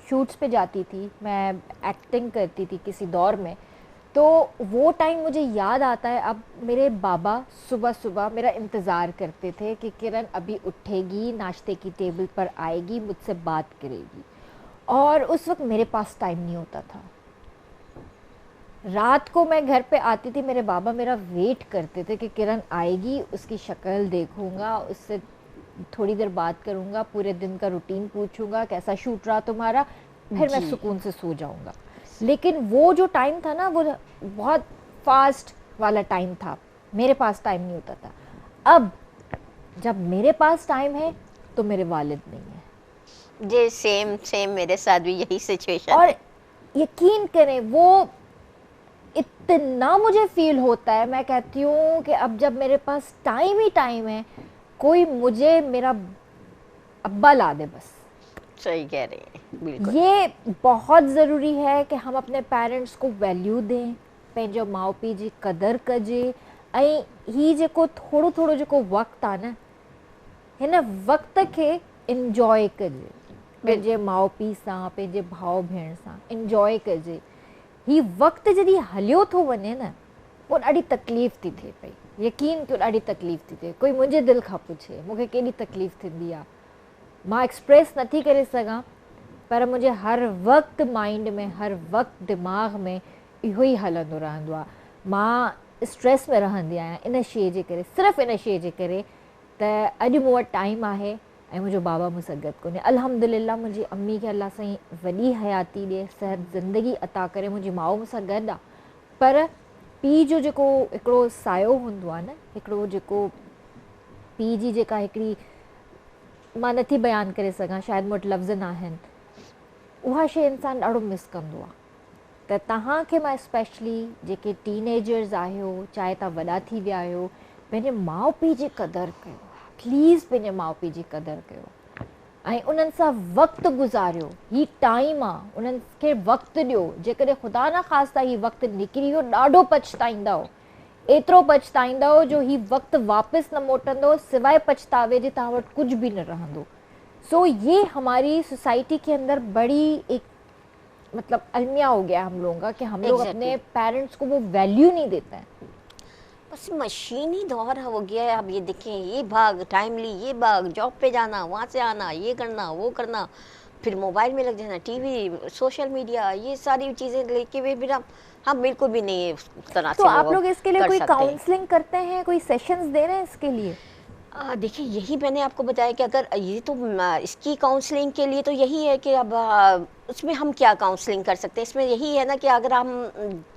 S1: शूट्स पे जाती थी, मैं एक्टिंग करती थी किसी दौर में। तो वो टाइम मुझे याद आता है। अब मेरे बाबा सुबह सुबह मेरा इंतज़ार करते थे कि किरण अभी उठेगी, नाश्ते की टेबल पर आएगी, मुझसे बात करेगी, और उस वक्त मेरे पास टाइम नहीं होता था। रात को मैं घर पे आती थी, मेरे बाबा मेरा वेट करते थे कि किरण आएगी, उसकी शक्ल देखूंगा, उससे थोड़ी देर बात करूंगा, पूरे दिन का रूटीन पूछूंगा, कैसा शूट रहा तुम्हारा, फिर मैं सुकून से सो जाऊंगा। लेकिन वो जो टाइम था ना वो बहुत फास्ट वाला टाइम था, मेरे पास टाइम नहीं होता था। अब जब मेरे पास टाइम है तो मेरे वालिद नहीं है।
S2: जी सेम मेरे साथ भी यही सिचुएशन।
S1: और यकीन करें वो इतना मुझे फील होता है, मैं कहती हूँ कि अब जब मेरे पास टाइम ही टाइम है, कोई मुझे मेरा अब्बा ला दे बस।
S2: सही कह रही है, बिल्कुल।
S1: ये बहुत ज़रूरी है कि हम अपने पेरेंट्स को वैल्यू दें, पंहिंजो माउ पीउ जी क़दर कजे, ऐं ही जेको थोरो थोरो जेको वक़्तु आहे न, हिन वक़्त खे इंजॉय कजे, पंहिंजे माउ पीउ सां, पंहिंजे भाउ भेण सां इंजॉय कजे। ही वक़्तु जॾहिं हलियो थो वञे न, पोइ ॾाढी तकलीफ़ थी थिए पई, यकीन कयो ॾाढी तकलीफ़ थी थिए। कोई मुंहिंजे दिलि खां पुछे मूंखे केॾी तकलीफ़ थींदी आहे, मां एक्सप्रेस नथी करे सघां, पर मुंहिंजे हर वक़्तु माइंड में, हर वक़्तु दिमाग़ में इहो ई हलंदो रहंदो आहे। मां स्ट्रेस में रहंदी आहियां इन शइ जे करे, सिर्फ़ु इन शइ जे करे त अॼु मूं वटि टाइम आहे ऐं मुंहिंजो बाबा मूंसां गॾु कोन्हे। अल्हम्दुलिल्लाह मुंहिंजी अम्मी खे अल्लाह साईं वॾी हयाती ॾिए, सेहत ज़िंदगी अता करे, मुंहिंजी माउ मूंसां गॾु आहे, पर पीउ जो जेको हिकिड़ो सायो हूंदो आहे न, हिकिड़ो जेको पीउ जी जेका हिकिड़ी मां नथी बयानु करे सघां, शायदि मूं वटि लफ़्ज़ न आहिनि, उहा शइ इंसानु ॾाढो मिस कंदो आहे। त तव्हांखे मां स्पेशली जेके टीनेजर्स आहियो, चाहे तव्हां वॾा थी विया आहियो, पंहिंजे माउ पीउ जी क़दुरु कयो, प्लीज़ पंहिंजे माउ पीउ जी क़दुरु कयो ऐं उन्हनि सां वक़्तु गुज़ारियो। ही टाइम आहे, उन्हनि खे वक़्तु ॾियो। जेकॾहिं ख़ुदा न ख़ास्ता ही वक़्तु निकिरी वियो, ॾाढो पछताईंदव, एतिरो पछताईंदव जो ही वक़्तु वापसि न मोटंदो, सवाइ पछतावे जे तव्हां वटि कुझु बि न रहंदो। सो ये हमारी सोसाइटी के अंदर बड़ी एक मतलब अलमिया हो गया हम लोगों का कि हम लोग अपने पेरेंट्स को वो वैल्यू नहीं देते हैं।
S2: बस मशीनी दौर हो गया है। अब ये देखें, ये भाग टाइमली, ये भाग जॉब पे जाना, वहाँ से आना, ये करना वो करना, फिर मोबाइल में लग जाना, टीवी, सोशल मीडिया, ये सारी चीज़ें लेके हुए फिर हम बिल्कुल भी नहीं उस तरह
S1: तो
S2: से
S1: आप लोग इसके लिए कोई
S2: सकते।
S1: काउंसलिंग करते हैं, कोई सेशंस दे रहे हैं इसके लिए?
S2: देखिए, यही मैंने आपको बताया कि अगर ये तो इसकी काउंसलिंग के लिए तो यही है कि अब उसमें हम क्या काउंसलिंग कर सकते हैं। इसमें यही है ना कि अगर हम,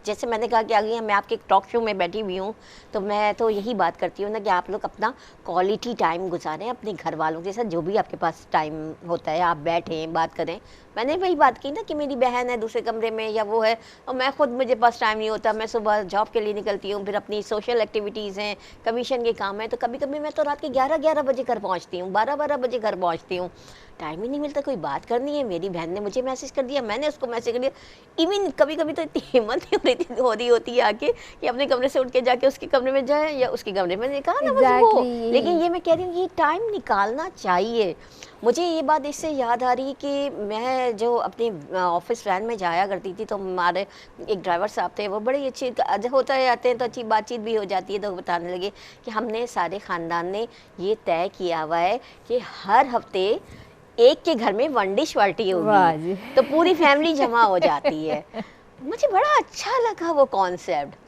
S2: जैसे मैंने कहा कि आगे मैं आपके टॉक शो में बैठी हुई हूँ, तो मैं तो यही बात करती हूँ ना कि आप लोग अपना क्वालिटी टाइम गुजारें अपने घर वालों के साथ, जो भी आपके पास टाइम होता है आप बैठें बात करें। मैंने वही बात की ना कि मेरी बहन है दूसरे कमरे में या वो है, और मैं खुद, मुझे पास टाइम नहीं होता, मैं सुबह जॉब के लिए निकलती हूँ, फिर अपनी सोशल एक्टिविटीज़ हैं, कमीशन के काम है, तो कभी कभी मैं तो रात के 11-11 बजे घर पहुँचती हूँ, 12-12 बजे घर पहुँचती हूँ। टाइम ही नहीं मिलता कोई बात करनी है। मेरी बहन ने मुझे मैसेज कर दिया, मैंने उसको मैसेज कर दिया। इवन कभी कभी तो इतनी हिम्मत नहीं हो रही होती है आके कि अपने कमरे से उठ के जाके उसके कमरे में जाए या उसके कमरे में, कहा ना बस वो। लेकिन ये मैं कह रही हूँ, ये टाइम निकालना चाहिए। मुझे ये बात इससे याद आ रही कि मैं जो अपने ऑफिस वैन में जाया करती थी, तो हमारे एक ड्राइवर साहब थे, वो बड़ी अच्छी, होता है आते हैं तो अच्छी बातचीत भी हो जाती है, तो बताने लगे कि हमने सारे ख़ानदान ने ये तय किया हुआ है कि हर हफ्ते एक के घर में वन डिश पार्टी होगी, तो पूरी फैमिली जमा हो जाती है। मुझे बड़ा अच्छा लगा वो कॉन्सेप्ट।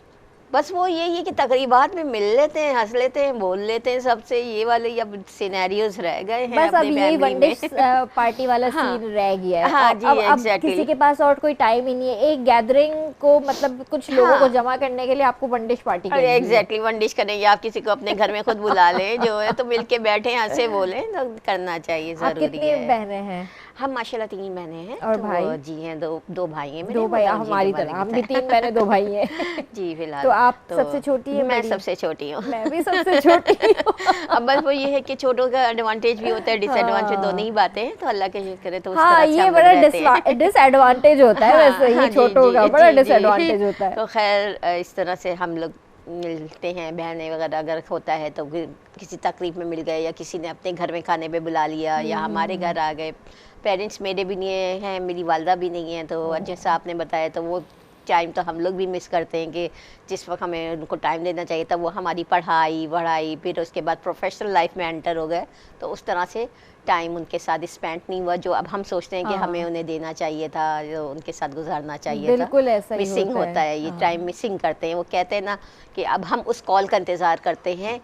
S2: बस वो यही है कि तकरीबात में मिल लेते हैं, हंस लेते हैं, बोल लेते हैं सबसे, ये वाले अब सिनेरियोज रह गए हैं
S1: बस। अब यही वन डिश पार्टी वाला सीन रह गया है।
S2: हाँ जी,
S1: अब किसी के पास और कोई टाइम ही नहीं है एक गैदरिंग को, मतलब कुछ लोगों को जमा करने के लिए आपको वन डिश पार्टी करनी है।
S2: एग्जैक्टली, वन डिश करेंगे। आप किसी को अपने घर में खुद बुला लें, जो है तो मिल के बैठे हंसे बोले, तो करना चाहिए, जरूरी है।
S1: कितनी बहनें हैं?
S2: हम माशाल्लाह 3 बहनें हैं।
S1: और
S2: तो
S1: भाई?
S2: जी हैं, दो भाई हैं मेरे।
S1: 2 भाई, हमारी तरह हम भी 3 बहनें 2 भाई हैं।
S2: जी फिलहाल।
S1: तो आप सबसे छोटी है?
S2: मैं सबसे छोटी हूँ।
S1: मैं भी सबसे छोटी हूँ।
S2: अब बस वो ये है कि छोटों का एडवांटेज भी होता है, डिसएडवांटेज, दोनों ही बातें हैं, तो अल्लाह के शुक्र है तो उस तरह से
S1: ये
S2: हम
S1: बड़ा
S2: रहते हैं।
S1: डिसएडवांटेज होता है वैसे, ये छोटों का बड़ा डिसएडवांटेज होता है।
S2: तो खैर इस तरह से हम लोग मिलते हैं, बहनें वगैरह अगर होता है तो किसी तकरीब में मिल गए, या किसी ने अपने घर में खाने पे बुला लिया, या हमारे घर आ गए। पेरेंट्स मेरे भी नहीं हैं, मेरी वालदा भी नहीं है, तो जैसा आपने बताया तो वो टाइम तो हम लोग भी मिस करते हैं कि जिस वक्त हमें उनको टाइम देना चाहिए तब वो हमारी पढ़ाई वढ़ाई, फिर उसके बाद प्रोफेशनल लाइफ में एंटर हो गए, तो उस तरह से टाइम उनके साथ स्पेंड नहीं हुआ जो अब हम सोचते हैं कि हमें उन्हें देना चाहिए था, जो उनके साथ गुजारना चाहिए था।
S1: बिल्कुल ऐसा ही
S2: मिसिंग होता है ये टाइम, मिसिंग करते हैं। वो कहते हैं ना कि अब हम उस कॉल का इंतज़ार करते हैं,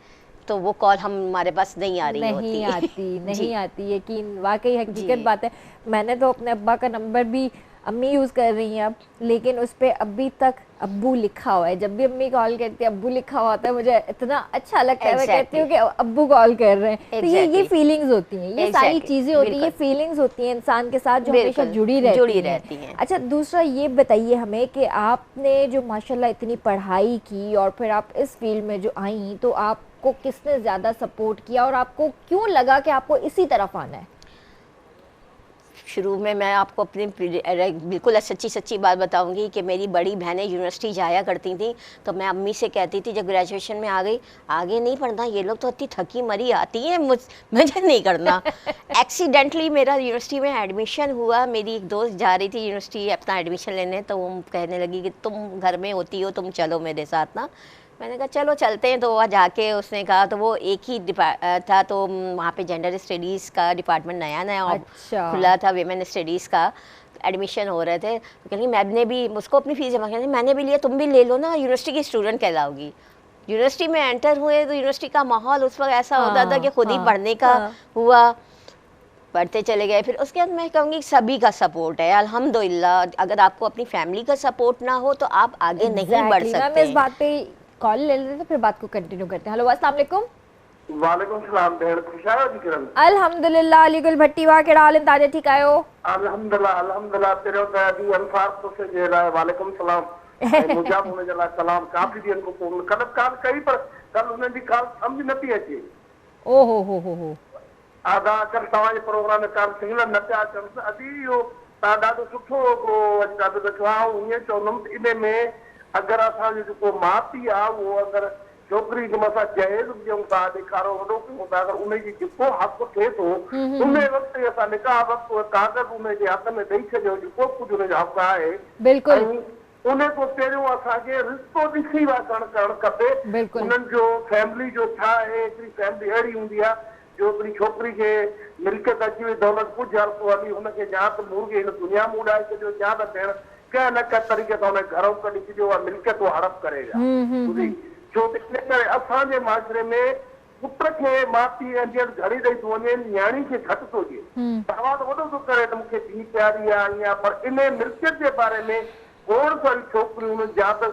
S2: तो वो कॉल हमारे पास नहीं आ रही होती।
S1: नहीं आती, यकीन, वाकई हकीकत बात है। मैंने तो अपने अब्बा का नंबर भी, अम्मी यूज़ कर रही हैं अब, लेकिन उस पर अभी तक अब्बू लिखा हुआ है। जब भी अम्मी कॉल करती है अब्बू लिखा हुआ होता है, मुझे इतना अच्छा लगता है। मैं कहती हूँ कि अब्बू कॉल कर रहे हैं। तो ये फीलिंग्स होती हैं, ये सारी चीज़ें होती हैं, ये फीलिंग्स होती हैं इंसान के साथ जो हमेशा जुड़ी रहती हैं। अच्छा, दूसरा ये बताइए हमें कि आपने जो माशाल्लाह इतनी पढ़ाई की और फिर आप इस फील्ड में जो आई, तो आपको किसने ज़्यादा सपोर्ट किया और आपको क्यों लगा कि आपको इसी तरफ आना है?
S2: शुरू में मैं आपको अपनी बिल्कुल सच्ची बात बताऊंगी कि मेरी बड़ी बहनें यूनिवर्सिटी जाया करती थी, तो मैं अम्मी से कहती थी जब ग्रेजुएशन में आ गई, आगे नहीं पढ़ना, ये लोग तो इतनी थकी मरी आती हैं, मुझे नहीं करना। एक्सीडेंटली मेरा यूनिवर्सिटी में एडमिशन हुआ। मेरी एक दोस्त जा रही थी यूनिवर्सिटी अपना एडमिशन लेने, तो वो कहने लगी कि तुम घर में होती हो, तुम चलो मेरे साथ ना। मैंने कहा चलो चलते हैं। तो वहाँ जाके उसने कहा, तो वो एक ही था, तो वहाँ पे जेंडर स्टडीज़ का डिपार्टमेंट नया खुला था, विमेन स्टडीज़ का एडमिशन हो रहे थे। तो कहीं मैंने भी उसको अपनी फ़ीस जमा करनी, मैंने भी लिया, तुम भी ले लो ना, यूनिवर्सिटी की स्टूडेंट कहलाओगी। यूनिवर्सिटी में एंटर हुए तो यूनिवर्सिटी का माहौल उस वक्त ऐसा होता था कि खुद ही पढ़ने का हुआ। पढ़ते चले गए। फिर उसके बाद मैं कहूँगी सभी का सपोर्ट है अल्हम्दुलिल्लाह। अगर आपको अपनी फैमिली का सपोर्ट ना हो तो आप आगे नहीं बढ़
S1: Exactly.
S2: सकते
S1: मैम इस बात पे कॉल ले लेते हैं, फिर बात को कंटिन्यू करते हैं। हेलो अस्सलाम वालेकुम।
S5: वालेकुम सलाम भेण खुश आहियो जी किरण?
S1: अल्हम्दुलिल्लाह अलीगुल भट्टी वाह कहिड़ा हाल आहिनि तव्हांजा, ठीकु आहियो?
S5: अल्हम्दुलिल्लाह अल्हम्दुलिल्लाह। पहिरियों त अॼु अंसार कोर्स जे लाइ वालेकुम सलाम ऐं मुंहिंजा बि हुन जे लाइ सलाम। काफ़ी ॾींहंनि खां पोइ कल्ह कॉल कई पर कल्ह हुननि जी कॉल सम्झ नथी अचे।
S1: ओ हो
S5: आधा अचनि तव्हांजे प्रोग्राम में कॉल सिग्नल न पिया अचनि। अॼु इहो तव्हां ॾाढो सुठो ॾाढो रखियो आहे। ऐं हीअं चवंदुमि इन में अगरि असांजो जेको माउ पीउ आहे उहो अगरि छोकिरी खे असां जहेज़ बि ॾियूं था, ॾेखारो वॾो कयूं था, अगरि उनजी जेको हक़ थिए थो उन वक़्तु असां निकाह वक़्तु कागज़ उनजे हथ में ॾेई छॾियो जेको कुझु उनजो हक़ आहे।
S1: बिल्कुलु
S5: उन खां पहिरियों असांखे रिश्तो ॾिसी वाचण करणु खपे। उन्हनि जो फैमिली जो छा आहे। हिकिड़ी फैमिली अहिड़ी हूंदी आहे जो हिकिड़ी छोकिरी खे मिल्कियत अची वई, दौलत कुझु हल्को हली, हुनखे या त मुर्गे हिन दुनिया में उॾाए छॾियो या त भेण कंहिं न कंहिं तरीक़े सां हुन घरों कढी छॾियो आहे, मिल्कियत हड़प करेगा। छो त इन करे असांजे माशरे में पुट खे माउ पीउ घड़ी ॾेई थो वञे, न्याणी खे घटि थो ॾिए। तव्हां त वॾो थो करे त मूंखे धीउ प्यारी आहे ईअं, पर इन मिल्कियत जे बारे में खोड़ सारी छोकिरियूं हुन जा त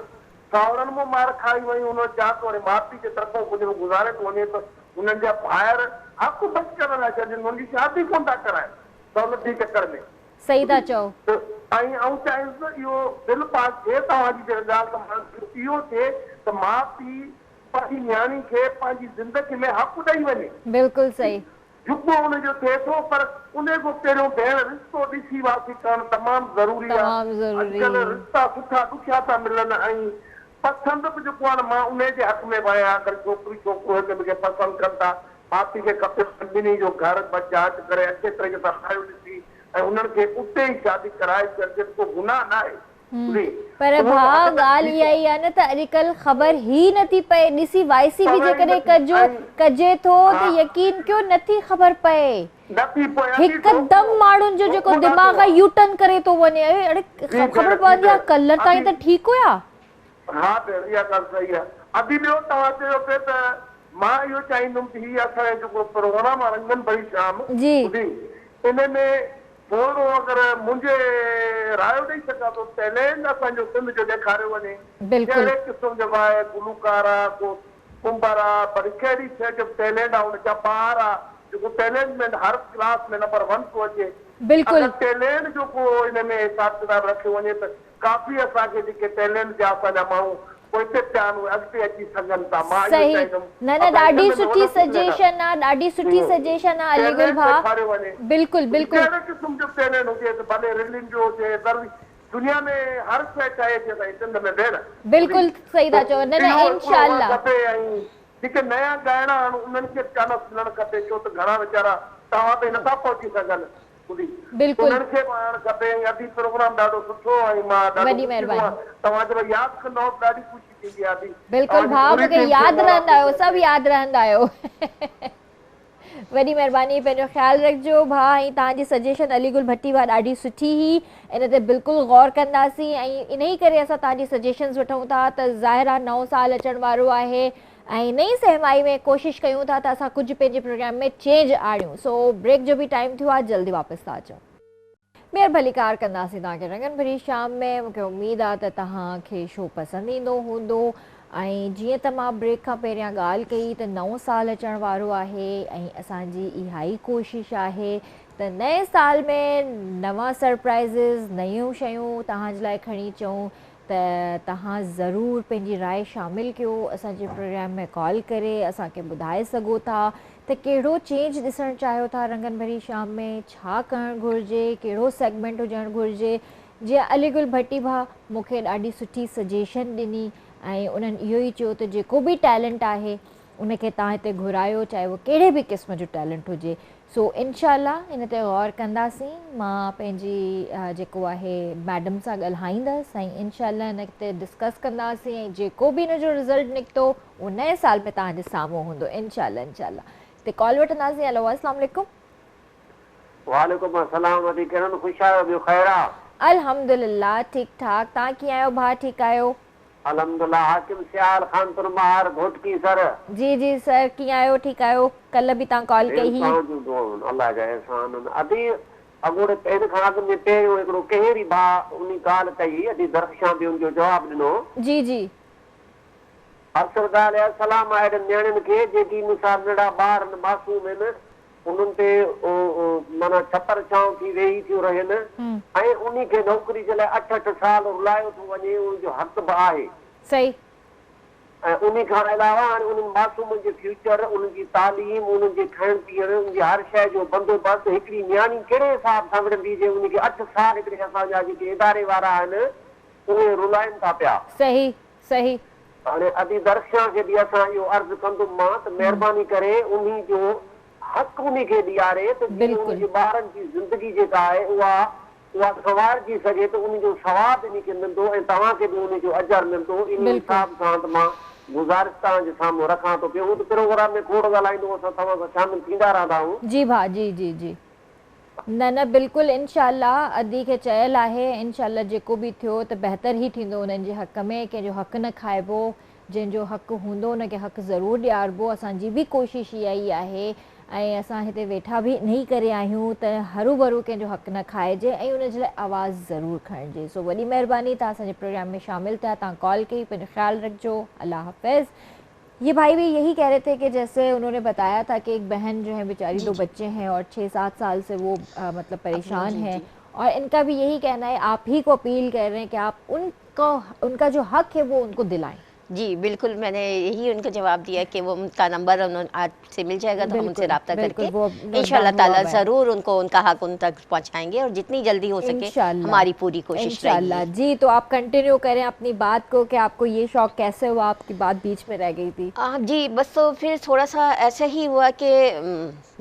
S5: सावरनि में मार खाई वयूं, हुन जा त वरी माउ पीउ जे तरफ़ां कुझु गुज़ारे थो वञे त हुननि जा ॿाहिरि हक़ बच करण लाइ छॾनि, हुनजी शादी कोन था कराइनि दौलत जे चकर में।
S1: सही था चओ।
S5: ऐं चाहींदुसि इहो बिल पास थिए तव्हांजी ॻाल्हि इहो थिए त माउ पीउ पंहिंजी न्याणी खे पंहिंजी ज़िंदगी में हक़ ॾेई वञे।
S1: बिल्कुलु सही।
S5: झुको हुनजो थिए थो पर उन खां पहिरियों भेण रिश्तो ॾिसी वासी करणु तमामु ज़रूरी आहे। अॼुकल्ह रिश्ता सुठा ॾुखिया था मिलनि ऐं पसंदि बि जेको आहे न मां उन जे हक़ में आहियां। अगरि छोकिरी छोकिरो हिक ॿिए खे पसंदि कनि था, माउ पीउ खे खपे ॿिन्ही जो घर जांच करे अच्छे तरीक़े सां ठाहियो ॾिसी ऐं उन्हनि खे उते ई शादी कराए छॾिजे, को गुनाह न आहे।
S1: पर भाउ ॻाल्हि इहा ई आहे न त अॼुकल्ह ख़बर ई नथी पए। ॾिसी वाइसी बि जेकॾहिं कजे थो त यकीन कयो नथी ख़बर पए। हिकदमि माण्हुनि जो जेको दिमाग़ आहे यू टर्न करे थो वञे। अड़े ख़बर पवंदी आहे कल्ह ताईं त ठीकु हुया।
S5: हा भेण इहा ॻाल्हि सही आहे। अभी ॿियो तव्हां चयो पिए त मां इहो चाहींदुमि त हीअ असांजो जेको प्रोग्राम आहे रंगन भरी शाम इन में थोरो अगरि मुंहिंजे रायो ॾेई सघां थो टैलेंट असांजो सिंध जो ॾेखारियो वञे। कहिड़े क़िस्म जो आहे, गुलूकार आहे, को कुंभार आहे, पर कहिड़ी शइ जो टैलेंट आहे, हुनजा ॿार आहे जेको टैलेंट में हर क्लास में नंबर 1 थो अचे। टैलेंट जो को इन में हिसाब किताब रखियो वञे त काफ़ी असांखे जेके टैलेंट जा असांजा माण्हू अॻिते अची सघनि था।
S1: सही न न ॾाढी सुठी सजेशन आहे, ॾाढी सुठी सजेशन आहे अलीगुल भाउ। बिल्कुलु बिल्कुलु
S5: कहिड़े क़िस्म जो टैलेंट हुजे त भले रिलिंग जो हुजे, दुनिया में हर शइ चाहे थी असांजी सिंध में भेण।
S1: बिल्कुलु सही था चओ। न न इंशाअल्लाह
S5: जेके नया ॻाइणा आहिनि उन्हनि खे चानस मिलणु खपे, छो त घणा वीचारा तव्हां ताईं नथा पहुची सघनि।
S1: बिल्कुलु
S5: उन्हनि खे पाइणु खपे। अॼु प्रोग्राम ॾाढो सुठो ऐं मां
S1: वॾी महिरबानी।
S5: तव्हां जब यादि कंदव ॾाढी ख़ुशी थींदी आहे।
S1: बिल्कुलु भाउ मूंखे यादि रहंदा आहियो, सभु यादि रहंदा आहियो। वॾी महिरबानी, पंहिंजो ख़्यालु रखिजो भाउ। ऐं तव्हांजी सजेशन अलीगुल भट्टी वाह ॾाढी सुठी हुई, इन ते बिल्कुलु गौर कंदासीं। ऐं इन ई करे असां तव्हांजी सजेशन्स वठूं था त ज़ाहिर आहे नओं साल अचण वारो आहे ऐं नई सहमाई में कोशिशि कयूं था त असां कुझु पंहिंजे प्रोग्राम में चेंज आणियूं। सो ब्रेक जो बि टाइम थियो आहे, जल्दी वापसि था अचूं। ॿीहर भली कार कंदासीं तव्हांखे रंगन भरी शाम में। मूंखे उमेदु आहे त तव्हांखे शो पसंदि ईंदो हूंदो। ऐं जीअं त मां ब्रेक खां पहिरियां ॻाल्हि कई त नओं साल अचण वारो आहे ऐं असांजी इहा ई कोशिशि आहे त नए साल में नवां सरप्राइज़िस, नयूं शयूं तव्हांजे लाइ खणी अचूं। त तव्हां ज़रूरु पंहिंजी राय शामिलु कयो, असांजे प्रोग्राम में कॉल करे असांखे ॿुधाए सघो था त कहिड़ो चेंज ॾिसणु चाहियो था रंगन भरी शाम में, छा करणु घुरिजे, कहिड़ो सेगमेंट हुजणु घुरिजे। जीअं अलीगुल भट्टी भाउ मूंखे ॾाढी सुठी सजेशन ॾिनी ऐं उन्हनि इहो ई चयो त जेको बि टैलेंट आहे उनखे तव्हां हिते घुरायो, चाहे उहो कहिड़े बि क़िस्म जो टैलेंट हुजे। सो इंशाअल्लाह इन ते गौर कंदासीं। मां पंहिंजी जेको आहे मैडम सां ॻाल्हाईंदसि ऐं इंशाअल्लाह इन ते डिस्कस कंदासीं ऐं जेको बि इन जो रिज़ल्ट निकितो उहो नए साल में तव्हांजे साम्हूं हूंदो इंशाअल्लाह। इंशाअल्लाह ते कॉल वठंदासीं। हेलो अस्सलाम वालेकुम।
S4: वालेकुम अस्सलाम। वॾी किरण ख़ुशि आहियो? ॿियो ख़ैर आहे?
S1: अल्हम्दुलिल्लाह ठीक ठाक। तव्हां कीअं आहियो भाउ? ठीकु आहियो?
S6: अल्हम्दुलिल्लाह हाकिम सियाल खान तुरमार घोटकी सर।
S1: जी जी सर, कीअं आहियो? ठीकु आहियो? कल्ह बि तव्हां कॉल कई हुई।
S6: अल्लाह जा एहसान अदी अगोड़े पेन खां अॻु में पहिरियों हिकिड़ो कहिड़ी भाउ उन ॻाल्हि कई अॼु दर्शां बि उनजो जवाबु ॾिनो।
S1: जी जी
S6: असल ॻाल्हि आहे सलाम आहे नियाणियुनि खे जेकी मिसाल नंढा ॿार आहिनि मासूम आहिनि उन्हनि ते माना छपर छांव थी वेही थियूं रहनि ऐं उन्ही खे नौकिरी जे लाइ 8-8 साल रुलायो थो वञे, उनजो हक़ बि आहे।
S1: सही।
S6: ऐं उन खां अलावा हाणे उन्हनि मासूमनि जे फ्यूचर, उन्हनि जी तालीम, उन्हनि जे खाइण पीअण, उनजी हर शइ जो बंदोबस्तु हिकिड़ी नियाणी कहिड़े हिसाब सां विढ़ंदी जे उनखे 8 साल हिकिड़े असांजा जेके इदारे वारा आहिनि उहे रुलाइनि था पिया।
S1: सही सही।
S6: हाणे अदी दर्शा खे बि असां इहो अर्ज़ु कंदुमि मां त महिरबानी करे उन्ही जो हक़ उन्ही खे ॾियारे त उनजे ॿारनि जी ज़िंदगी जेका आहे उहा संवारजी सघे त उनजो सवाब इन खे मिलंदो ऐं तव्हांखे बि उनजो अजर मिलंदो। इन हिसाब सां त मां गुज़ारिश तव्हांजे साम्हूं रखां थो पियो। त प्रोग्राम में खोड़ ॻाल्हाईंदो असां तव्हां सां शामिल थींदा रहंदा आहियूं।
S1: जी भाउ जी जी जी। न न बिल्कुलु इंशाल्लाह अदी खे चयल आहे इंशाल्लाह जेको बि थियो त बहितर ई थींदो उन्हनि जे हक़ में। कंहिंजो हक़ न खाइबो, जंहिंजो हक़ हूंदो उनखे हक़ ज़रूरु ॾियारिबो। असांजी बि कोशिशि इहा ई आहे ऐं असां हिते वेठा बि इन ई करे आहियूं त हरू भरू कंहिंजो हक़ न खाइजे ऐं उनजे लाइ आवाज़ ज़रूरु खणिजे। सो वॾी महिरबानी तव्हां असांजे प्रोग्राम में शामिल थिया, तव्हां कॉल कई, पंहिंजो ख़्यालु रखिजो। अल्लाह हाफ़िज़। ये भाई भी यही कह रहे थे कि जैसे उन्होंने बताया था कि एक बहन जो है बेचारी 2 बच्चे हैं और 6-7 साल से वो मतलब परेशान है और इनका भी यही कहना है, आप ही को अपील कर रहे हैं कि आप उनका जो हक है वो उनको दिलाएं।
S2: जी बिल्कुल, मैंने यही उनको जवाब दिया कि वो उनका नंबर उन्होंने आज से मिल जाएगा तो हम उनसे रब्ता करके इंशाल्लाह ताला ज़रूर उनको उनका हक उन तक पहुंचाएंगे और जितनी जल्दी हो सके हमारी पूरी कोशिश रहेगी।
S1: जी तो आप कंटिन्यू करें अपनी बात को कि आपको ये शौक कैसे हुआ, आपकी बात बीच में रह गई थी।
S2: जी बस तो फिर थोड़ा सा ऐसे ही हुआ कि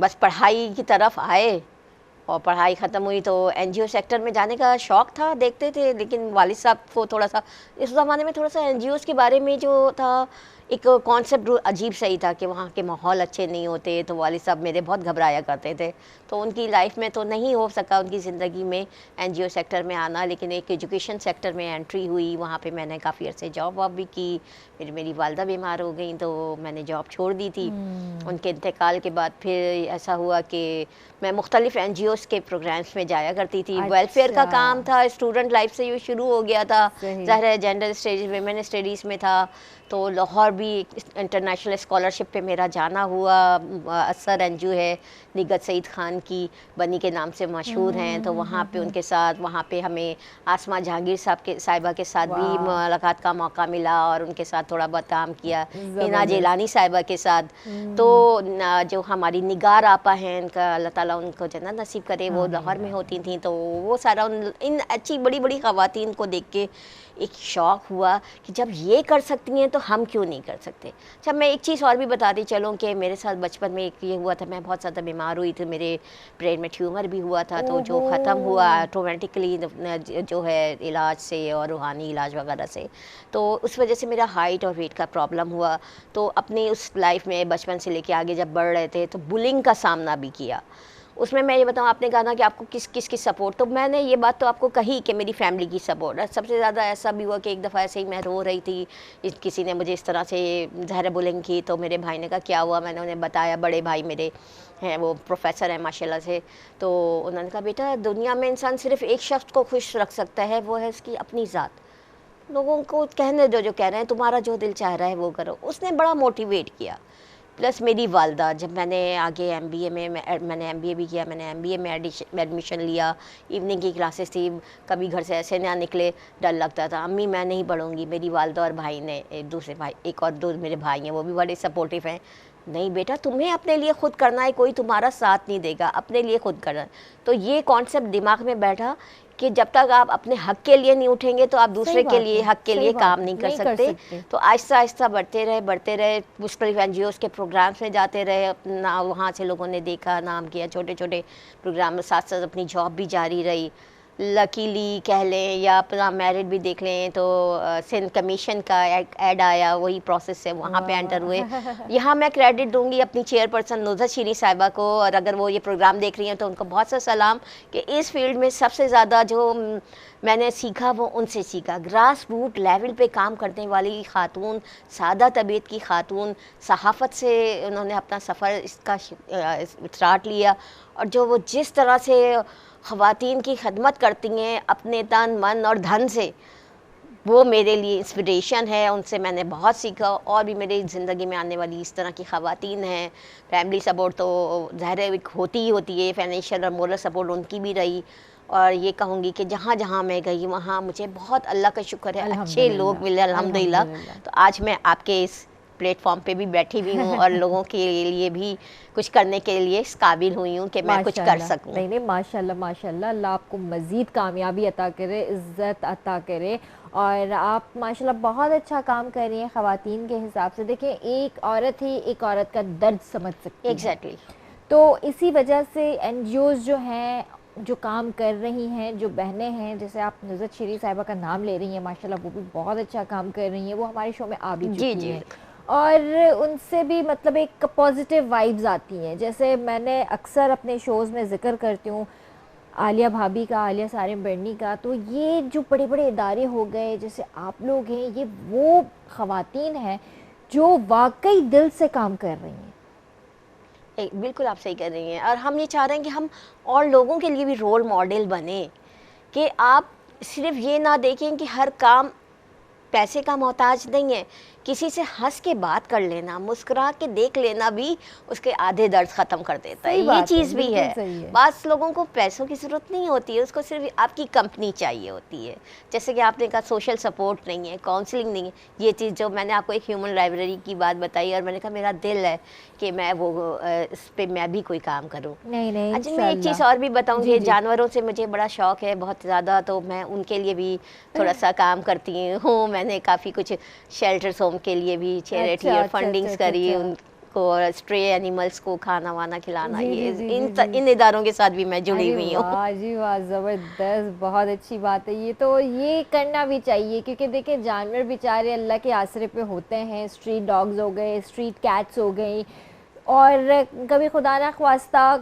S2: बस पढ़ाई की तरफ आए और पढ़ाई ख़त्म हुई तो एनजीओ सेक्टर में जाने का शौक़ था, देखते थे। लेकिन वालिद साहब को थोड़ा सा इस ज़माने में थोड़ा सा एनजीओज़ के बारे में जो था एक कॉन्सेप्ट अजीब सही था कि वहाँ के माहौल अच्छे नहीं होते। तो वालिद साहब मेरे बहुत घबराया करते थे। तो उनकी लाइफ में तो नहीं हो सका उनकी ज़िंदगी में एनजीओ सेक्टर में आना, लेकिन एक एजुकेशन सेक्टर में एंट्री हुई। वहाँ पे मैंने काफ़ी अर्से जॉब वॉब भी की। फिर मेरी वालदा बीमार हो गई तो मैंने जॉब छोड़ दी थी। उनके इंतकाल के बाद फिर ऐसा हुआ कि मैं मुख्तलिफ एनजीओज़ के प्रोग्राम्स में जाया करती थी। वेलफेयर का काम था, स्टूडेंट लाइफ से ये शुरू हो गया था। ज़ाहिर है जेंडर स्टडीज़, विमेन स्टडीज़ में था। तो लाहौर भी इंटरनेशनल स्कॉलरशिप पे मेरा जाना हुआ। असर एनजीओ है, निगत सईद खान की बनी के नाम से मशहूर हैं। तो वहाँ पे उनके साथ, वहाँ पे हमें आसमा जहांगीर साहिबा के साथ भी मुलाकात का मौका मिला और उनके साथ थोड़ा बहुत काम किया। हिना जेलानी साहिबा के साथ। तो जो हमारी निगार आपा हैं, इनका अल्लाह ताला उनको जन्नत नसीब करे, वो लाहौर में होती थी। तो वो सारा इन अच्छी बड़ी बड़ी ख़वातीन को देख के एक शौक़ हुआ कि जब ये कर सकती हैं तो हम क्यों नहीं कर सकते। अच्छा मैं एक चीज़ और भी बताती चलूँ कि मेरे साथ बचपन में एक ये हुआ था, मैं बहुत ज़्यादा बीमार हुई थी, मेरे ब्रेन में ट्यूमर भी हुआ था। तो जो ख़त्म हुआ ऑटोमेटिकली जो है इलाज से और रूहानी इलाज वगैरह से, तो उस वजह से मेरा हाइट और वेट का प्रॉब्लम हुआ। तो अपनी उस लाइफ में बचपन से लेके आगे जब बढ़ रहे थे तो बुलिंग का सामना भी किया। उसमें मैं ये बताऊँ, आपने कहा ना कि आपको किस की सपोर्ट, तो मैंने ये बात तो आपको कही कि मेरी फैमिली की सपोर्ट। सबसे ज़्यादा ऐसा भी हुआ कि एक दफ़ा ऐसे ही मैं रो रही थी, किसी ने मुझे इस तरह से ज़हर बुलिंग की। तो मेरे भाई ने कहा क्या हुआ, मैंने उन्हें बताया। बड़े भाई मेरे हैं, वो प्रोफेसर हैं माशाल्लाह से। तो उन्होंने कहा बेटा दुनिया में इंसान सिर्फ एक शख्स को खुश रख सकता है, वो है उसकी अपनी ज़ात। लोगों को कहने दो जो कह रहे हैं, तुम्हारा जो दिल चाह रहा है वो करो। उसने बड़ा मोटिवेट किया। प्लस मेरी वालदा, जब मैंने आगे एमबीए में मैंने एमबीए भी किया, मैंने एमबीए में एडमिशन लिया। इवनिंग की क्लासेस थी, कभी घर से ऐसे ना निकले, डर लगता था। अम्मी मैं नहीं पढ़ूंगी। मेरी वालदा और भाई ने, दूसरे भाई, एक और दो मेरे भाई हैं, वो भी बड़े सपोर्टिव हैं। नहीं बेटा तुम्हें अपने लिए खुद करना है, कोई तुम्हारा साथ नहीं देगा, अपने लिए खुद करना है। तो ये कॉन्सेप्ट दिमाग में बैठा कि जब तक आप अपने हक के लिए नहीं उठेंगे तो आप दूसरे के लिए, हक के लिए काम नहीं कर सकते। तो आहिस्ता आहिस्ता बढ़ते रहे। मुख्तलिफ एनजीओज़ के प्रोग्राम्स में जाते रहे। अपना वहाँ से लोगों ने देखा, नाम किया, छोटे छोटे प्रोग्राम में साथ साथ अपनी जॉब भी जारी रही। लकीली कह लें या अपना मेरिट भी देख लें तो सिंध कमीशन का ऐड आया, वही प्रोसेस है, वहाँ पे एंटर हुए। यहाँ मैं क्रेडिट दूंगी अपनी चेयरपर्सन नुज़रत शीरी साहिबा को, और अगर वो ये प्रोग्राम देख रही हैं तो उनको बहुत सा सलाम कि इस फील्ड में सबसे ज़्यादा जो मैंने सीखा वो उनसे सीखा। ग्रास रूट लेवल पे काम करने वाली खातून, सादा तबीयत की खातून, सहाफ़त से उन्होंने अपना सफ़र इसका स्टार्ट लिया, और जो वो जिस तरह से ख़वातीन की खदमत करती हैं अपने तन मन और धन से, वो मेरे लिए इंस्पिरेशन है। उनसे मैंने बहुत सीखा, और भी मेरी ज़िंदगी में आने वाली इस तरह की ख़वातीन हैं। फैमिली सपोर्ट तो ज़ाहिर है होती ही होती है, फाइनेंशियल और मोरल सपोर्ट उनकी भी रही। और ये कहूँगी कि जहाँ जहाँ मैं गई वहाँ मुझे बहुत अल्लाह का शुक्र है अच्छे लोग मिले अल्हम्दुलिल्लाह। तो आज मैं आपके इस प्लेटफॉर्म पे भी बैठी हुई हूँ और लोगों के लिए भी कुछ करने के लिए इस काबिल हुई हूँ कि मैं कुछ कर सकूँ।
S1: नहीं नहीं, माशाल्लाह माशाल्लाह, अल्लाह आपको मज़ीद कामयाबी अता करे, इज़्ज़त अता करे, और आप माशाल्लाह बहुत अच्छा काम कर रही हैं ख़वातीन के हिसाब से। देखिए, एक औरत ही एक औरत का दर्द समझ सकती है।
S2: एग्जैक्टली।
S1: तो इसी वजह से NGOs जो हैं, जो काम कर रही हैं, जो बहनें हैं, जैसे आप नुज़रत शीरी साहिबा का नाम ले रही हैं, माशाल्लाह वो भी बहुत अच्छा काम कर रही हैं। वो हमारे शो में आ भी चुकी हैं, और उनसे भी मतलब एक पॉजिटिव वाइब्स आती हैं। जैसे मैंने अक्सर अपने शोज़ में ज़िक्र करती हूँ आलिया भाभी का, आलिया सारिम बर्नी का। तो ये जो बड़े बड़े इदारे हो गए जैसे आप लोग हैं, ये वो ख़वातीन हैं जो वाकई दिल से काम कर रही हैं।
S2: बिल्कुल आप सही कर रही हैं, और हम ये चाह रहे हैं कि हम और लोगों के लिए भी रोल मॉडल बने, कि आप सिर्फ ये ना देखें कि हर काम पैसे का मोहताज नहीं है। किसी से हंस के बात कर लेना, मुस्कुरा के देख लेना भी उसके आधे दर्द ख़त्म कर देता है। ये चीज़ भी है। बास लोगों को पैसों की ज़रूरत नहीं होती है, उसको सिर्फ आपकी कंपनी चाहिए होती है। जैसे कि आपने कहा सोशल सपोर्ट नहीं है, काउंसलिंग नहीं है, ये चीज़ जो मैंने आपको एक ह्यूमन लाइब्रेरी की बात बताई, और मैंने कहा मेरा दिल है कि मैं वो इस पर मैं भी कोई काम करूँ।
S1: नहीं
S2: अच्छा, मैं एक चीज़ और भी बताऊँगी, जानवरों से मुझे बड़ा शौक़ है बहुत ज़्यादा, तो मैं उनके लिए भी थोड़ा सा काम करती हूँ। मैंने काफ़ी कुछ शेल्टर्स होम के लिए भी चैरिटी और फंडिंग्स करी, उनको और स्ट्रे एनिमल्स को खाना वाना खिलाना, ये इन इदारों के साथ भी मैं जुड़ी हुई हूँ।
S1: वाह जी वाह, ज़बरदस्त, बहुत अच्छी बात है। ये तो ये करना भी चाहिए, क्योंकि देखिए जानवर बेचारे अल्लाह के आसरे पे होते हैं। स्ट्रीट डॉग्स हो गए, स्ट्रीट कैट्स हो गई, और कभी खुदा ना ख्वास्ता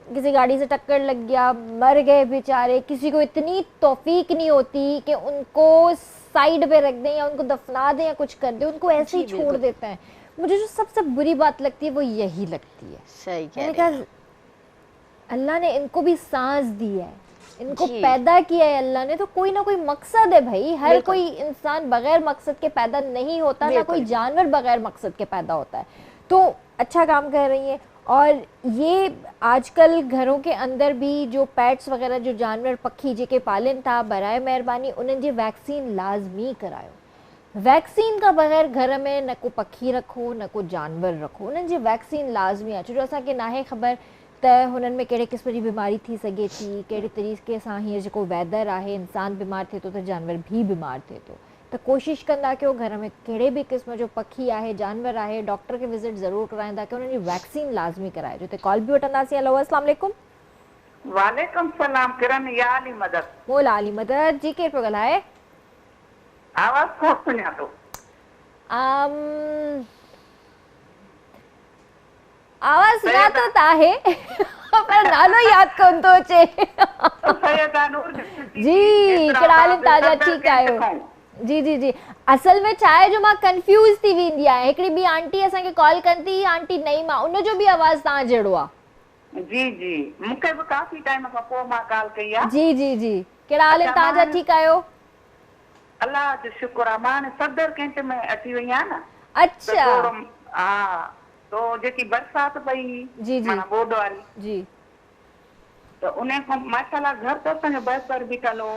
S1: किसी गाड़ी से टक्कर लग गया, मर गए बेचारे, किसी को इतनी तौफीक नहीं होती कि उनको साइड पे रख दें या उनको दफना दें या कुछ कर दें, उनको ऐसे ही छोड़ देते हैं। मुझे जो सबसे बुरी बात लगती है वो यही लगती है।
S2: सही कह रही हैं।
S1: अल्लाह ने इनको भी सांस दी है, इनको पैदा किया है अल्लाह ने, तो कोई ना कोई मकसद है भाई। हर कोई इंसान बगैर मकसद के पैदा नहीं होता, ना कोई जानवर बगैर मकसद के पैदा होता है। तो अच्छा काम कर रही है। और ये आजकल घरों के अंदर भी जो पेट्स वगैरह, जो जानवर पखी जेके पालन था, बराए मेहरबानी उन्हें जी वैक्सीन लाजमी करायो। वैक्सीन का बगैर घर में न को पखी रखो न को जानवर रखो, उन्हें जी वैक्सीन लाजमी आहे। छो असांखे नाहे ख़बर त हुननि में कहिड़े क़िस्म जी बीमारी थी सघे थी, कहिड़े तरीक़े सां हीअं जेको वेदर आहे, इंसान बीमार थिए थो त जानवर भी बीमार थिए थो। तो कोशिश कंदा कयो घर में कहिड़े भी क़िस्म जो पखी आहे, जानवर आहे, डॉक्टर के विज़िट ज़रूर कराईंदा कयो, उन्हनि जी वैक्सीन लाज़मी कराइजो। त कॉल भी वठंदासीं। हेलो अस्सलाम वालेकुम।
S7: वालेकुम सलाम। किरण या अली मदद।
S1: मोला अली मदद जी, केरु पियो ॻाल्हाए?
S7: आवाज़ कोन सुञा थो।
S1: आवाज़ सुञा थो त आहे पर नालो यादि कोन थो अचे। जी, कहिड़ा हाल आहिनि तव्हांजा? ठीकु आहियो? जी जी जी। असल में छा आहे जो मां कंफ्यूज थी वेंदी आहियां। हिकिड़ी ॿी आंटी असांखे कॉल कंदी, आंटी नईमा, उनजो बि आवाज़ तव्हां जहिड़ो आहे।
S7: जी जी, मूंखे बि काफ़ी टाइम खां पोइ मां कॉल कई आहे।
S1: जी जी जी, कहिड़ा हाल आहिनि तव्हांजा? ठीकु आहियो?
S7: अल्लाह जो शुक्र आहे। मां सदर कैंट में अची वई आहियां न।
S1: अच्छा।
S7: हा, तो जेकी बरसात पई
S1: जी जी
S7: बोड वारी
S1: जी,
S7: तो उन खां माशाल्लाह घर त असांजो बहितर बीठल हो,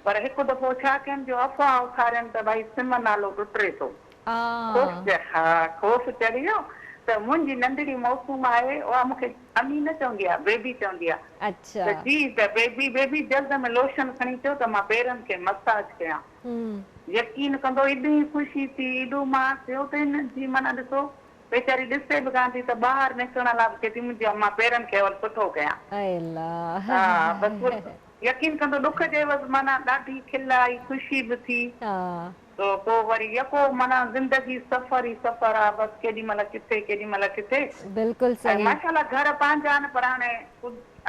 S7: पर हिकु दफ़ो छा कनि जो अफ़वाह उथारनि त भई सिम नालो टुटे थो। खौफ़ चढ़ी वियो। त मुंहिंजी नंढड़ी मौसूम आहे, उहा मूंखे अमी न चवंदी आहे, बेबी चवंदी आहे।
S1: अच्छा।
S7: त जी, त बेबी जल्द में लोशन खणी अचो त मां पेरनि खे मसाज कयां। यकीन कंदो, एॾी ख़ुशी थी, एॾो मां थियो त हिन जी माना ॾिसो बेचारी ॾिसे बि कान थी त ॿाहिरि निकिरण लाइ चए थी मुंहिंजी मां पेरनि खे सुठो कयां। हा, बसि यकीन कंदो ॾुख जे बसि माना ॾाढी खिल आई, ख़ुशी बि थी। तो पोइ वरी यको माना ज़िंदगी सफ़र ई सफ़र आहे, बसि केॾी महिल किथे केॾी महिल किथे।
S1: बिल्कुलु सही।
S7: माशाल्लाह घर पंहिंजा आहिनि, पर हाणे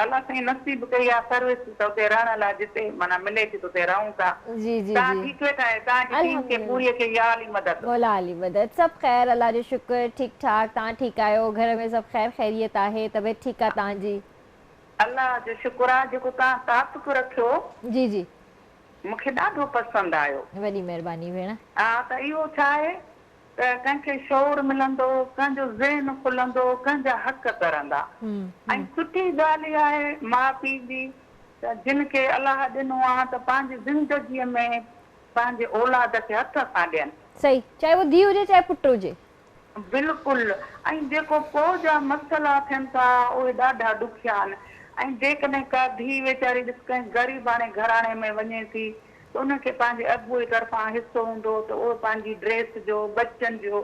S7: अलाह साईं नसीब कई आहे सर्विस त उते रहण लाइ, जिते माना मिले थी त उते रहूं था।
S1: जी जी
S7: तव्हां
S1: जी
S7: ठीकु वेठा आहियो? तव्हांजी टीम खे पूरी खे या अली मदद।
S1: मौला अली मदद। सभु ख़ैर, अल्लाह जो शुक्र, ठीकु ठाक। तव्हां ठीकु आहियो? घर में सभु ख़ैर ख़ैरियत आहे? तबियत ठीकु आहे तव्हांजी?
S7: अल्लाह जो शुक्र आहे। जेको तव्हां ताक़त रखियो
S1: जी जी
S7: मूंखे ॾाढो पसंदि आयो।
S1: वॾी महिरबानी भेण।
S7: हा, त इहो छा आहे त कंहिंखे शौर मिलंदो, कंहिंजो ज़हन खुलंदो, कंहिंजा हक़ करंदा। ऐं सुठी ॻाल्हि आहे माउ पीउ जी त जिन खे अलाह ॾिनो आहे त पंहिंजी ज़िंदगीअ में पंहिंजे औलाद खे हथ सां ॾियनि।
S1: सही, चाहे वो धीउ हुजे चाहे पुटु हुजे।
S7: बिल्कुलु। ऐं जेको पोइ जा मसइला थियनि था उहे ॾाढा ॾुखिया आहिनि। ऐं जेकॾहिं का धीउ वीचारी ॾिस कंहिं ग़रीब हाणे घराणे में वञे थी त उनखे पंहिंजे अॻुए तरफ़ां हिसो हूंदो त उहो पंहिंजी ड्रेस जो, बच्चनि जो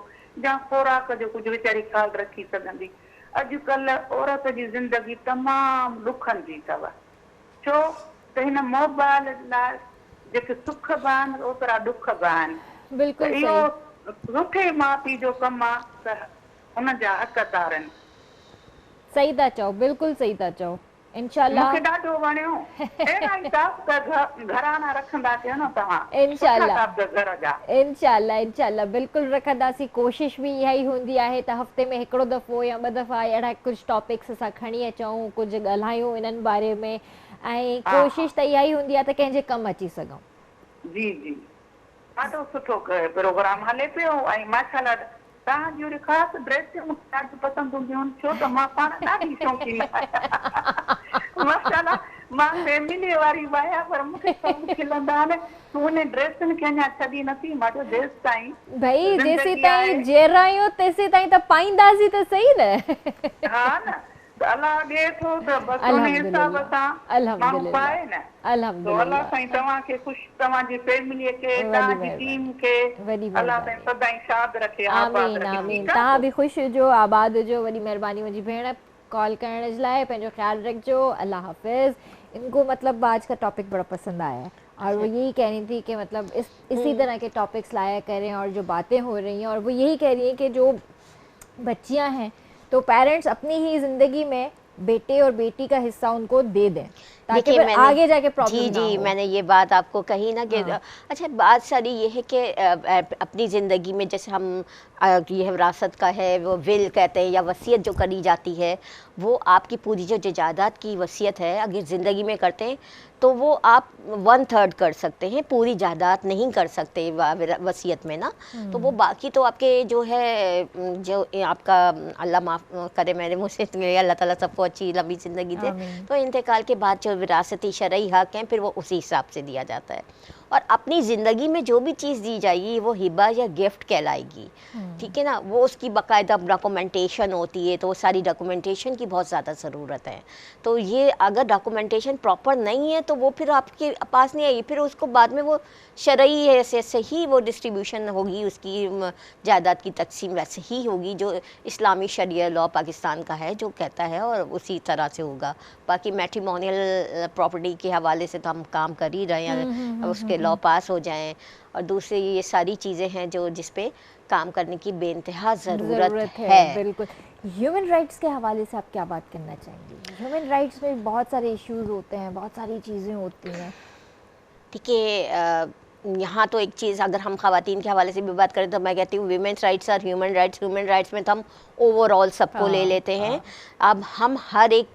S7: या खुराक जो कुझु वीचारी ख़्यालु रखी सघंदी। अॼुकल्ह औरत जी ज़िंदगी तमामु ॾुखनि जी अथव। छो त हिन मोबाइल लाइ जेके सुख बि आहिनि ओतिरा ॾुख बि आहिनि।
S1: बिल्कुलु
S7: इहो
S1: सही।
S7: सुठे माउ पीउ जो कमु आहे त हुन जा हक़ तारनि।
S1: सही था चओ, बिल्कुलु सही था चओ। इंशाल्लाह
S7: मूंखे ॾाढो वणियो। अहिड़ा ई साफ़ घराना रखंदा कयो न तव्हां।
S1: इंशाल्लाह
S7: घर जा
S1: इंशाल्लाह इंशाल्लाह बिल्कुलु रखंदासीं। कोशिशि बि इहा ई हूंदी आहे त हफ़्ते में हिकिड़ो दफ़ो या ॿ दफ़ा अहिड़ा कुझु टॉपिक्स असां खणी अचूं, कुझु ॻाल्हायूं इन्हनि बारे में। ऐं कोशिशि त इहा ई हूंदी आहे त कंहिंजे कमु अची सघूं।
S7: जी जी, ॾाढो सुठो प्रोग्राम हले पियो। ऐं माशाल्लाह तव्हांजी वरी ख़ासि ड्रेसियूं मूंखे ॾाढी पसंदि हूंदियूं आहिनि, छो त मां पाण ॾाढी शौक़ीन आहियां। माशाल्लाह मां फैमिली वारी बि आहियां, पर मूंखे सभु खिलंदा आहिनि। तूं उन ड्रेसुनि खे अञा छॾी नथी। मां चयो जेसि ताईं
S1: भई जेसि ताईं जेरा आहियूं तेसि ताईं त पाईंदासीं त सही न।
S7: हा न, त अलाह ॾिए थो त बसि उन हिसाब सां माण्हू पाए न। तो अलाह साईं तव्हांखे ख़ुशि, तव्हांजी फैमिलीअ खे, तव्हांजी टीम खे अलाह साईं सदाईं शाद रखे, आबाद रखे।
S1: आमीन। तव्हां बि ख़ुशि हुजो, आबाद हुजो। वॾी महिरबानी मुंहिंजी भेण कॉल करण जे लाइ। पंहिंजो ख्यालु रखिजो। अल्लाह हाफ़िज़। इनको मतलब आज का टॉपिक बड़ा पसंद आया है और वो यही कह रही थी कि मतलब इसी तरह के टॉपिक्स लाया करें और जो बातें हो रही हैं, और वो यही कह रही हैं कि जो बच्चियां हैं तो पेरेंट्स अपनी ही ज़िंदगी में बेटे और बेटी का हिस्सा उनको दे दें ताकि फिर आगे जाके प्रॉब्लम ना हो।
S2: जी, मैंने ये बात आपको कही ना कि अच्छा बात सारी ये है कि अपनी ज़िंदगी में जैसे हम ये विरासत का है वो विल कहते हैं या वसीयत जो करी जाती है, वो आपकी पूरी जो जायदाद की वसीयत है अगर ज़िंदगी में करते हैं तो वो आप 1/3 कर सकते हैं, पूरी जायदाद नहीं कर सकते वसीयत में ना। तो वो बाकी तो आपके जो है जो आपका अल्लाह माफ़ करे मेरे मुँह से, अल्लाह ताला सबको अच्छी लंबी ज़िंदगी दे। तो इंतकाल के बाद जो विरासती शरई हक़ हैं फिर वो उसी हिसाब से दिया जाता है। और अपनी ज़िंदगी में जो भी चीज़ दी जाएगी वो हिबा या गिफ्ट कहलाएगी, ठीक है ना। वो उसकी बाकायदा डॉक्यूमेंटेशन होती है, तो वो सारी डॉक्यूमेंटेशन की बहुत ज़्यादा ज़रूरत है। तो ये अगर डॉक्यूमेंटेशन प्रॉपर नहीं है तो वो फिर आपके पास नहीं आएगी, फिर उसको बाद में वो शरई हैसियत से ही वो डिस्ट्रीब्यूशन होगी, उसकी जायदाद की तकसीम वैसे ही होगी जो इस्लामी शरिया लॉ पाकिस्तान का है जो कहता है, और उसी तरह से होगा। बाकी मैट्रिमोनियल प्रॉपर्टी के हवाले से तो हम काम कर ही रहे हैं, उसके लॉ पास हो जाएं, और दूसरी ये सारी चीज़ें हैं जो जिस पे काम करने की बेइंतहा ज़रूरत है।
S1: बिल्कुल। ह्यूमन राइट्स के हवाले से आप क्या बात करना चाहेंगे? ह्यूमन राइट्स में बहुत सारे इश्यूज होते हैं, बहुत सारी चीज़ें होती हैं,
S2: ठीक है। यहाँ तो एक चीज़ अगर हम ख़वातीन के हवाले से भी बात करें तो मैं कहती हूँ वीमेंस राइट्स और ह्यूमन राइट्स में तो हम ओवरऑल सबको ले लेते हैं। अब हम हर एक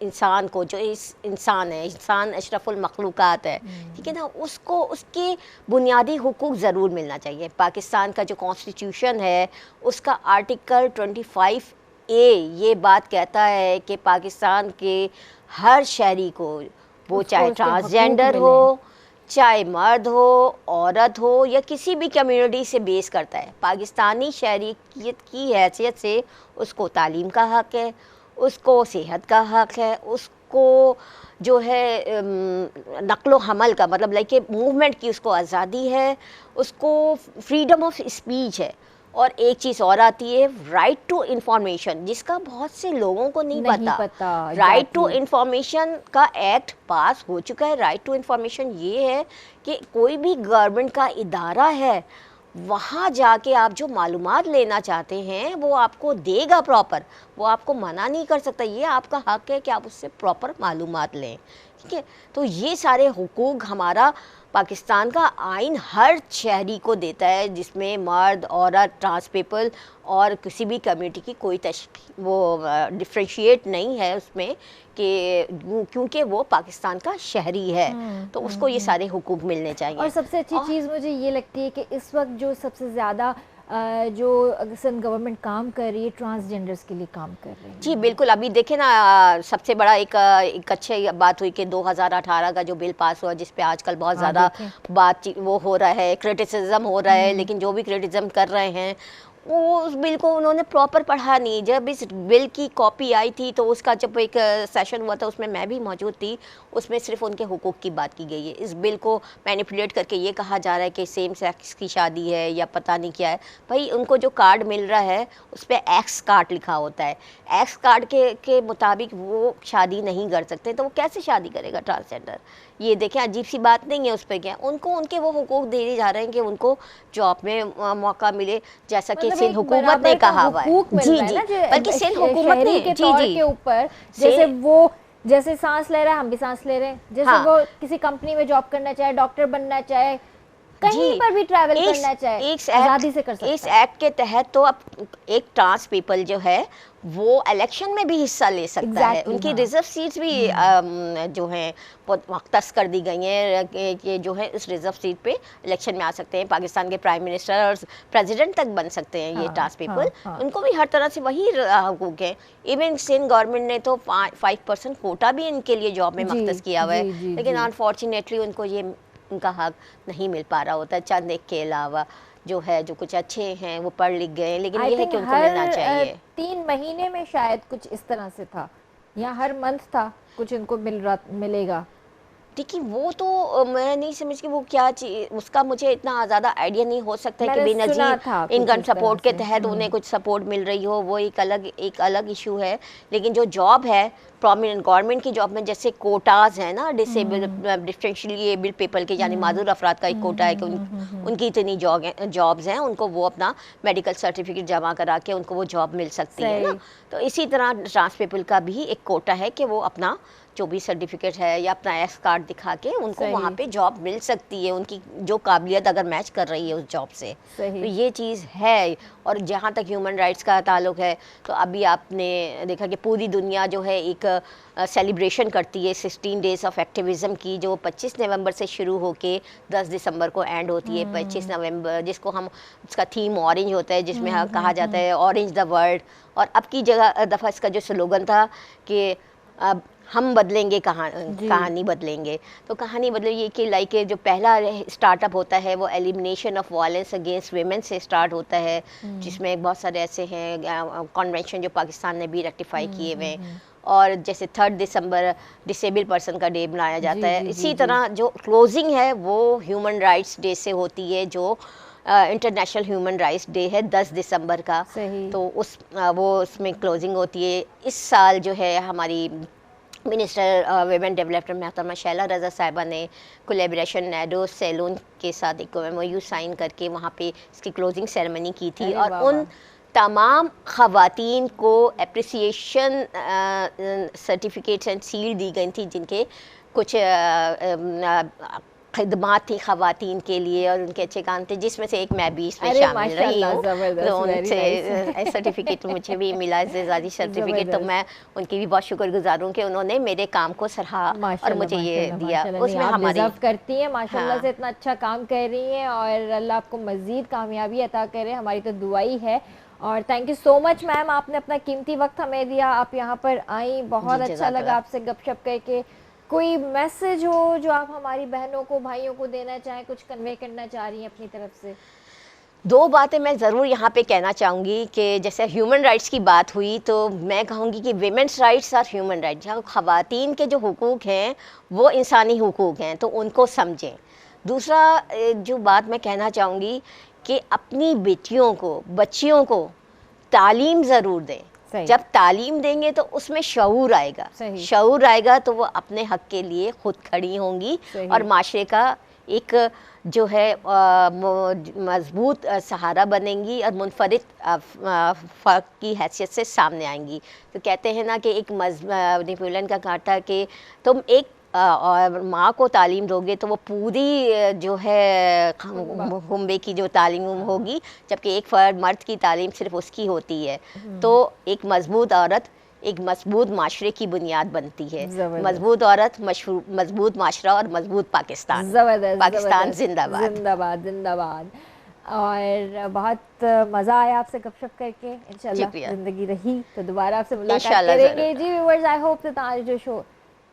S2: इंसान को, जो इस इंसान है, इंसान अशरफुल मखलूक़ात है, ठीक है ना, उसको उसके बुनियादी हुकूक ज़रूर मिलना चाहिए। पाकिस्तान का जो कॉन्स्टिट्यूशन है उसका आर्टिकल 25A ये बात कहता है कि पाकिस्तान के हर शहरी को, वो चाहे ट्रांसजेंडर हो, चाहे मर्द हो, औरत हो, या किसी भी कम्युनिटी से बेस करता है, पाकिस्तानी शहरियत की हैसियत से उसको तालीम का हक़ है, उसको सेहत का हक़ है, उसको जो है नक्लो हमल का मतलब लाइक मूवमेंट की उसको आज़ादी है, उसको फ्रीडम ऑफ स्पीच है, और एक चीज़ और आती है राइट टू इंफॉर्मेशन, जिसका बहुत से लोगों को नहीं पता। राइट टू इंफॉर्मेशन का एक्ट पास हो चुका है। राइट टू इंफॉर्मेशन ये है कि कोई भी गवर्नमेंट का इदारा है, वहाँ जाके आप जो मालूमात लेना चाहते हैं वो आपको देगा प्रॉपर, वो आपको मना नहीं कर सकता। ये आपका हक है कि आप उससे प्रॉपर मालूमात लें, ठीक है। तो ये सारे हुकूक हमारा पाकिस्तान का आइन हर शहरी को देता है, जिसमें मर्द, औरत, ट्रांस पीपल और किसी भी कम्युनिटी की कोई वो डिफ्रेंशिएट नहीं है उसमें, कि क्योंकि वो पाकिस्तान का शहरी है तो उसको ये सारे हुकूक मिलने चाहिए।
S1: और सबसे अच्छी चीज़ मुझे ये लगती है कि इस वक्त जो सबसे ज़्यादा जो सिंध गवर्नमेंट काम कर रही है, ट्रांसजेंडर्स के लिए काम कर रही है।
S2: जी बिल्कुल। अभी देखें ना, सबसे बड़ा एक अच्छी बात हुई कि 2018 का जो बिल पास हुआ, जिस पे आजकल बहुत ज़्यादा बात वो हो रहा है, क्रिटिसिज्म हो रहा है, लेकिन जो भी क्रिटिसिज्म कर रहे हैं वो उस बिल को उन्होंने प्रॉपर पढ़ा नहीं। जब इस बिल की कॉपी आई थी तो उसका जब एक सेशन हुआ था उसमें मैं भी मौजूद थी, उसमें सिर्फ उनके हुकूक की बात की गई है। इस बिल को मैनिपुलेट करके ये कहा जा रहा है कि सेम सेक्स की शादी है या पता नहीं क्या है। भाई उनको जो कार्ड मिल रहा है उस पर एक्स कार्ड लिखा होता है, एक्स कार्ड के मुताबिक वो शादी नहीं कर सकते, तो वो कैसे शादी करेगा ट्रांसजेंडर? ये देखें अजीब सी बात नहीं है। उस पर क्या उनको उनके वो हुकूक दिए जा रहे हैं कि उनको जॉब में मौका मिले, जैसा कि सिंध हुकूमत ने कहा हुआ है। जी जी, बल्कि सिंध हुकूमत ने
S1: के ऊपर जैसे वो जैसे सांस ले रहा है हम भी सांस ले रहे हैं, जैसे वो किसी कंपनी में जॉब करना चाहे, डॉक्टर बनना चाहे, कहीं पर भी ट्रैवल करना चाहे, आज़ादी से कर सकता है।
S2: इस एक्ट के तहत तो अब एक ट्रांस पीपल जो है वो इलेक्शन में भी हिस्सा ले सकता है। उनकी रिजर्व सीट्स भी जो हैं बहुत मख्तस कर दी गई हैं कि जो है इस रिजर्व सीट पे इलेक्शन में आ सकते हैं। पाकिस्तान के प्राइम मिनिस्टर और प्रेसिडेंट तक बन सकते हैं ये ट्रांस पीपल। उनको भी हर तरह से वही हुकूक है। इवन सिंध गवर्नमेंट ने तो 5% कोटा भी इनके लिए जॉब में मख्तस किया हुआ है, लेकिन अनफॉर्चुनेटली उनको ये उनका हक नहीं मिल पा रहा होता। चंद एक के अलावा जो है, जो कुछ अच्छे हैं वो पढ़ लिख गए, लेकिन ये है कि उनको मिलना चाहिए।
S1: 3 महीने में शायद कुछ इस तरह से था, या हर मंथ था कुछ इनको मिलेगा।
S2: देखिए वो तो मैं नहीं समझ कि वो क्या चीज, उसका मुझे इतना ज़्यादा आइडिया नहीं हो सकता है कि बेनज़ीर इनकम सपोर्ट के तहत उन्हें कुछ सपोर्ट मिल रही हो, वो एक अलग इशू है। लेकिन जो जॉब है प्रोमिनेंट गवर्नमेंट की जॉब में, जैसे कोटाज है ना, डिसेबल डिफरेंशियली एबल पीपल के, यानी माजूर अफराद का एक कोटा है कि उनकी इतनी जॉब्स हैं, उनको वो अपना मेडिकल सर्टिफिकेट जमा करा के उनको वो जॉब मिल सकती है ना। तो इसी तरह ट्रांस पीपल का भी एक कोटा है कि वो अपना जो भी सर्टिफिकेट है या अपना एक्स कार्ड दिखा के उनको वहाँ पे जॉब मिल सकती है, उनकी जो काबिलियत अगर मैच कर रही है उस जॉब से। तो ये चीज़ है। और जहाँ तक ह्यूमन राइट्स का ताल्लुक है, तो अभी आपने देखा कि पूरी दुनिया जो है एक सेलिब्रेशन करती है 16 डेज़ ऑफ एक्टिविज़म की, जो 25 नवंबर से शुरू होके 10 दिसंबर को एंड होती है। 25 नवंबर जिसको हम, उसका थीम ऑरेंज होता है, जिसमें कहा जाता है ऑरेंज द वर्ल्ड। और अब की दफ़ा इसका जो स्लोगन था कि अब हम बदलेंगे कहानी बदलेंगे। तो कहानी बदलेंगे कि लाइक जो पहला स्टार्टअप होता है वो elimination of violence against women से स्टार्ट होता है, जिसमें बहुत सारे ऐसे हैं कन्वेंशन जो पाकिस्तान ने भी रेक्टिफाई किए हुए हैं। और जैसे 3 दिसंबर डिसेबल पर्सन का डे मनाया जाता है। इसी तरह जो क्लोजिंग है वो ह्यूमन राइट्स डे से होती है, जो इंटरनेशनल ह्यूमन राइट्स डे है 10 दिसंबर का। तो उसमें क्लोजिंग होती है। इस साल जो है हमारी मिनिस्टर वेमेन डेवलपमेंट मोहतरमा शैला रज़ा साहिबा ने कोलैबोरेशन नैडो सैलून के साथ एक MOU साइन करके वहाँ पे इसकी क्लोजिंग सेरेमनी की थी। और उन तमाम ख़वातीन को एप्रिसिएशन सर्टिफिकेट्स एंड सील दी गई थी, जिनके कुछ खिदमात थी ख़वातीन के लिए और उनके अच्छे काम थे, जिसमें से एक मैं भी इसमें शामिल रही हूँ। तो उनसे सर्टिफिकेट मुझे भी मिला, एजाज़ी सर्टिफिकेट। तो मैं उनकी भी बहुत शुक्रगुजार हूँ कि उन्होंने मेरे काम को सराहा और मुझे ये दिया। उसमें हमारी
S1: करती हैं माशाल्लाह से, इतना अच्छा काम कर रही हैं और अल्लाह आपको मज़ीद कामयाबी अता करे, हमारी तो दुआ ही है। और thank you so much ma'am, आपने अपना कीमती वक्त हमें दिया, आप यहाँ पर आई, बहुत अच्छा लगा आपसे गपशप करके। कोई मैसेज हो जो आप हमारी बहनों को, भाइयों को देना चाहें, कुछ कन्वे करना चाह रही हैं अपनी तरफ से?
S2: 2 बातें मैं ज़रूर यहाँ पे कहना चाहूँगी कि जैसे ह्यूमन राइट्स की बात हुई, तो मैं कहूँगी कि वेमेंस राइट्स और ह्यूमन राइट्स, जहाँ ख़वातीन के जो हुकूक हैं वो इंसानी हुकूक हैं, तो उनको समझें। दूसरा जो बात मैं कहना चाहूँगी कि अपनी बेटियों को, बच्चियों को तालीम ज़रूर दें। जब तालीम देंगे तो उसमें शऊर आएगा, शऊर आएगा तो वो अपने हक के लिए खुद खड़ी होंगी और माशरे का एक जो है मजबूत सहारा बनेंगी और मुनफरिद फ़र्द की हैसियत से सामने आएंगी। तो कहते हैं ना कि एक नेपोलियन का कहा था कि तुम एक और माँ को तालीम दोगे तो वो पूरी जो है हुम्बे की जो तालीम होगी, जबकि एक फ़र्द मर्द की तालीम सिर्फ उसकी होती है। तो एक मजबूत औरत एक मजबूत माशरे की बुनियाद बनती है। मजबूत औरत, मजबूत माशरा और मजबूत पाकिस्तान। पाकिस्तान जिंदाबाद
S1: जिंदाबाद जिंदाबाद। और बहुत मज़ा आया आपसे गपशप करके। इंशाल्लाह ज़िंदगी रही तो दोबारा आपसे मुलाकात करेंगे। जी व्यूअर्स, आई होप त तव्हां जो शो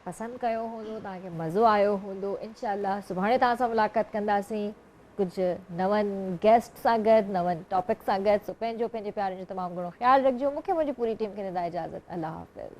S1: पसंद कयो हूंदो, तव्हांखे मज़ो आयो हूंदो। इंशाल्लाह सुभाणे तव्हां सां मुलाक़ात कंदासीं कुछ नवनि गेस्ट सां गॾु, नवनि टॉपिक सां गॾु। सो पंहिंजो पंहिंजे प्यारनि जो तमामु घणो ख़्यालु रखिजो। मूंखे मुंहिंजी पूरी टीम खे ॾींदा इजाज़त। अल्लाह हाफ़िज़।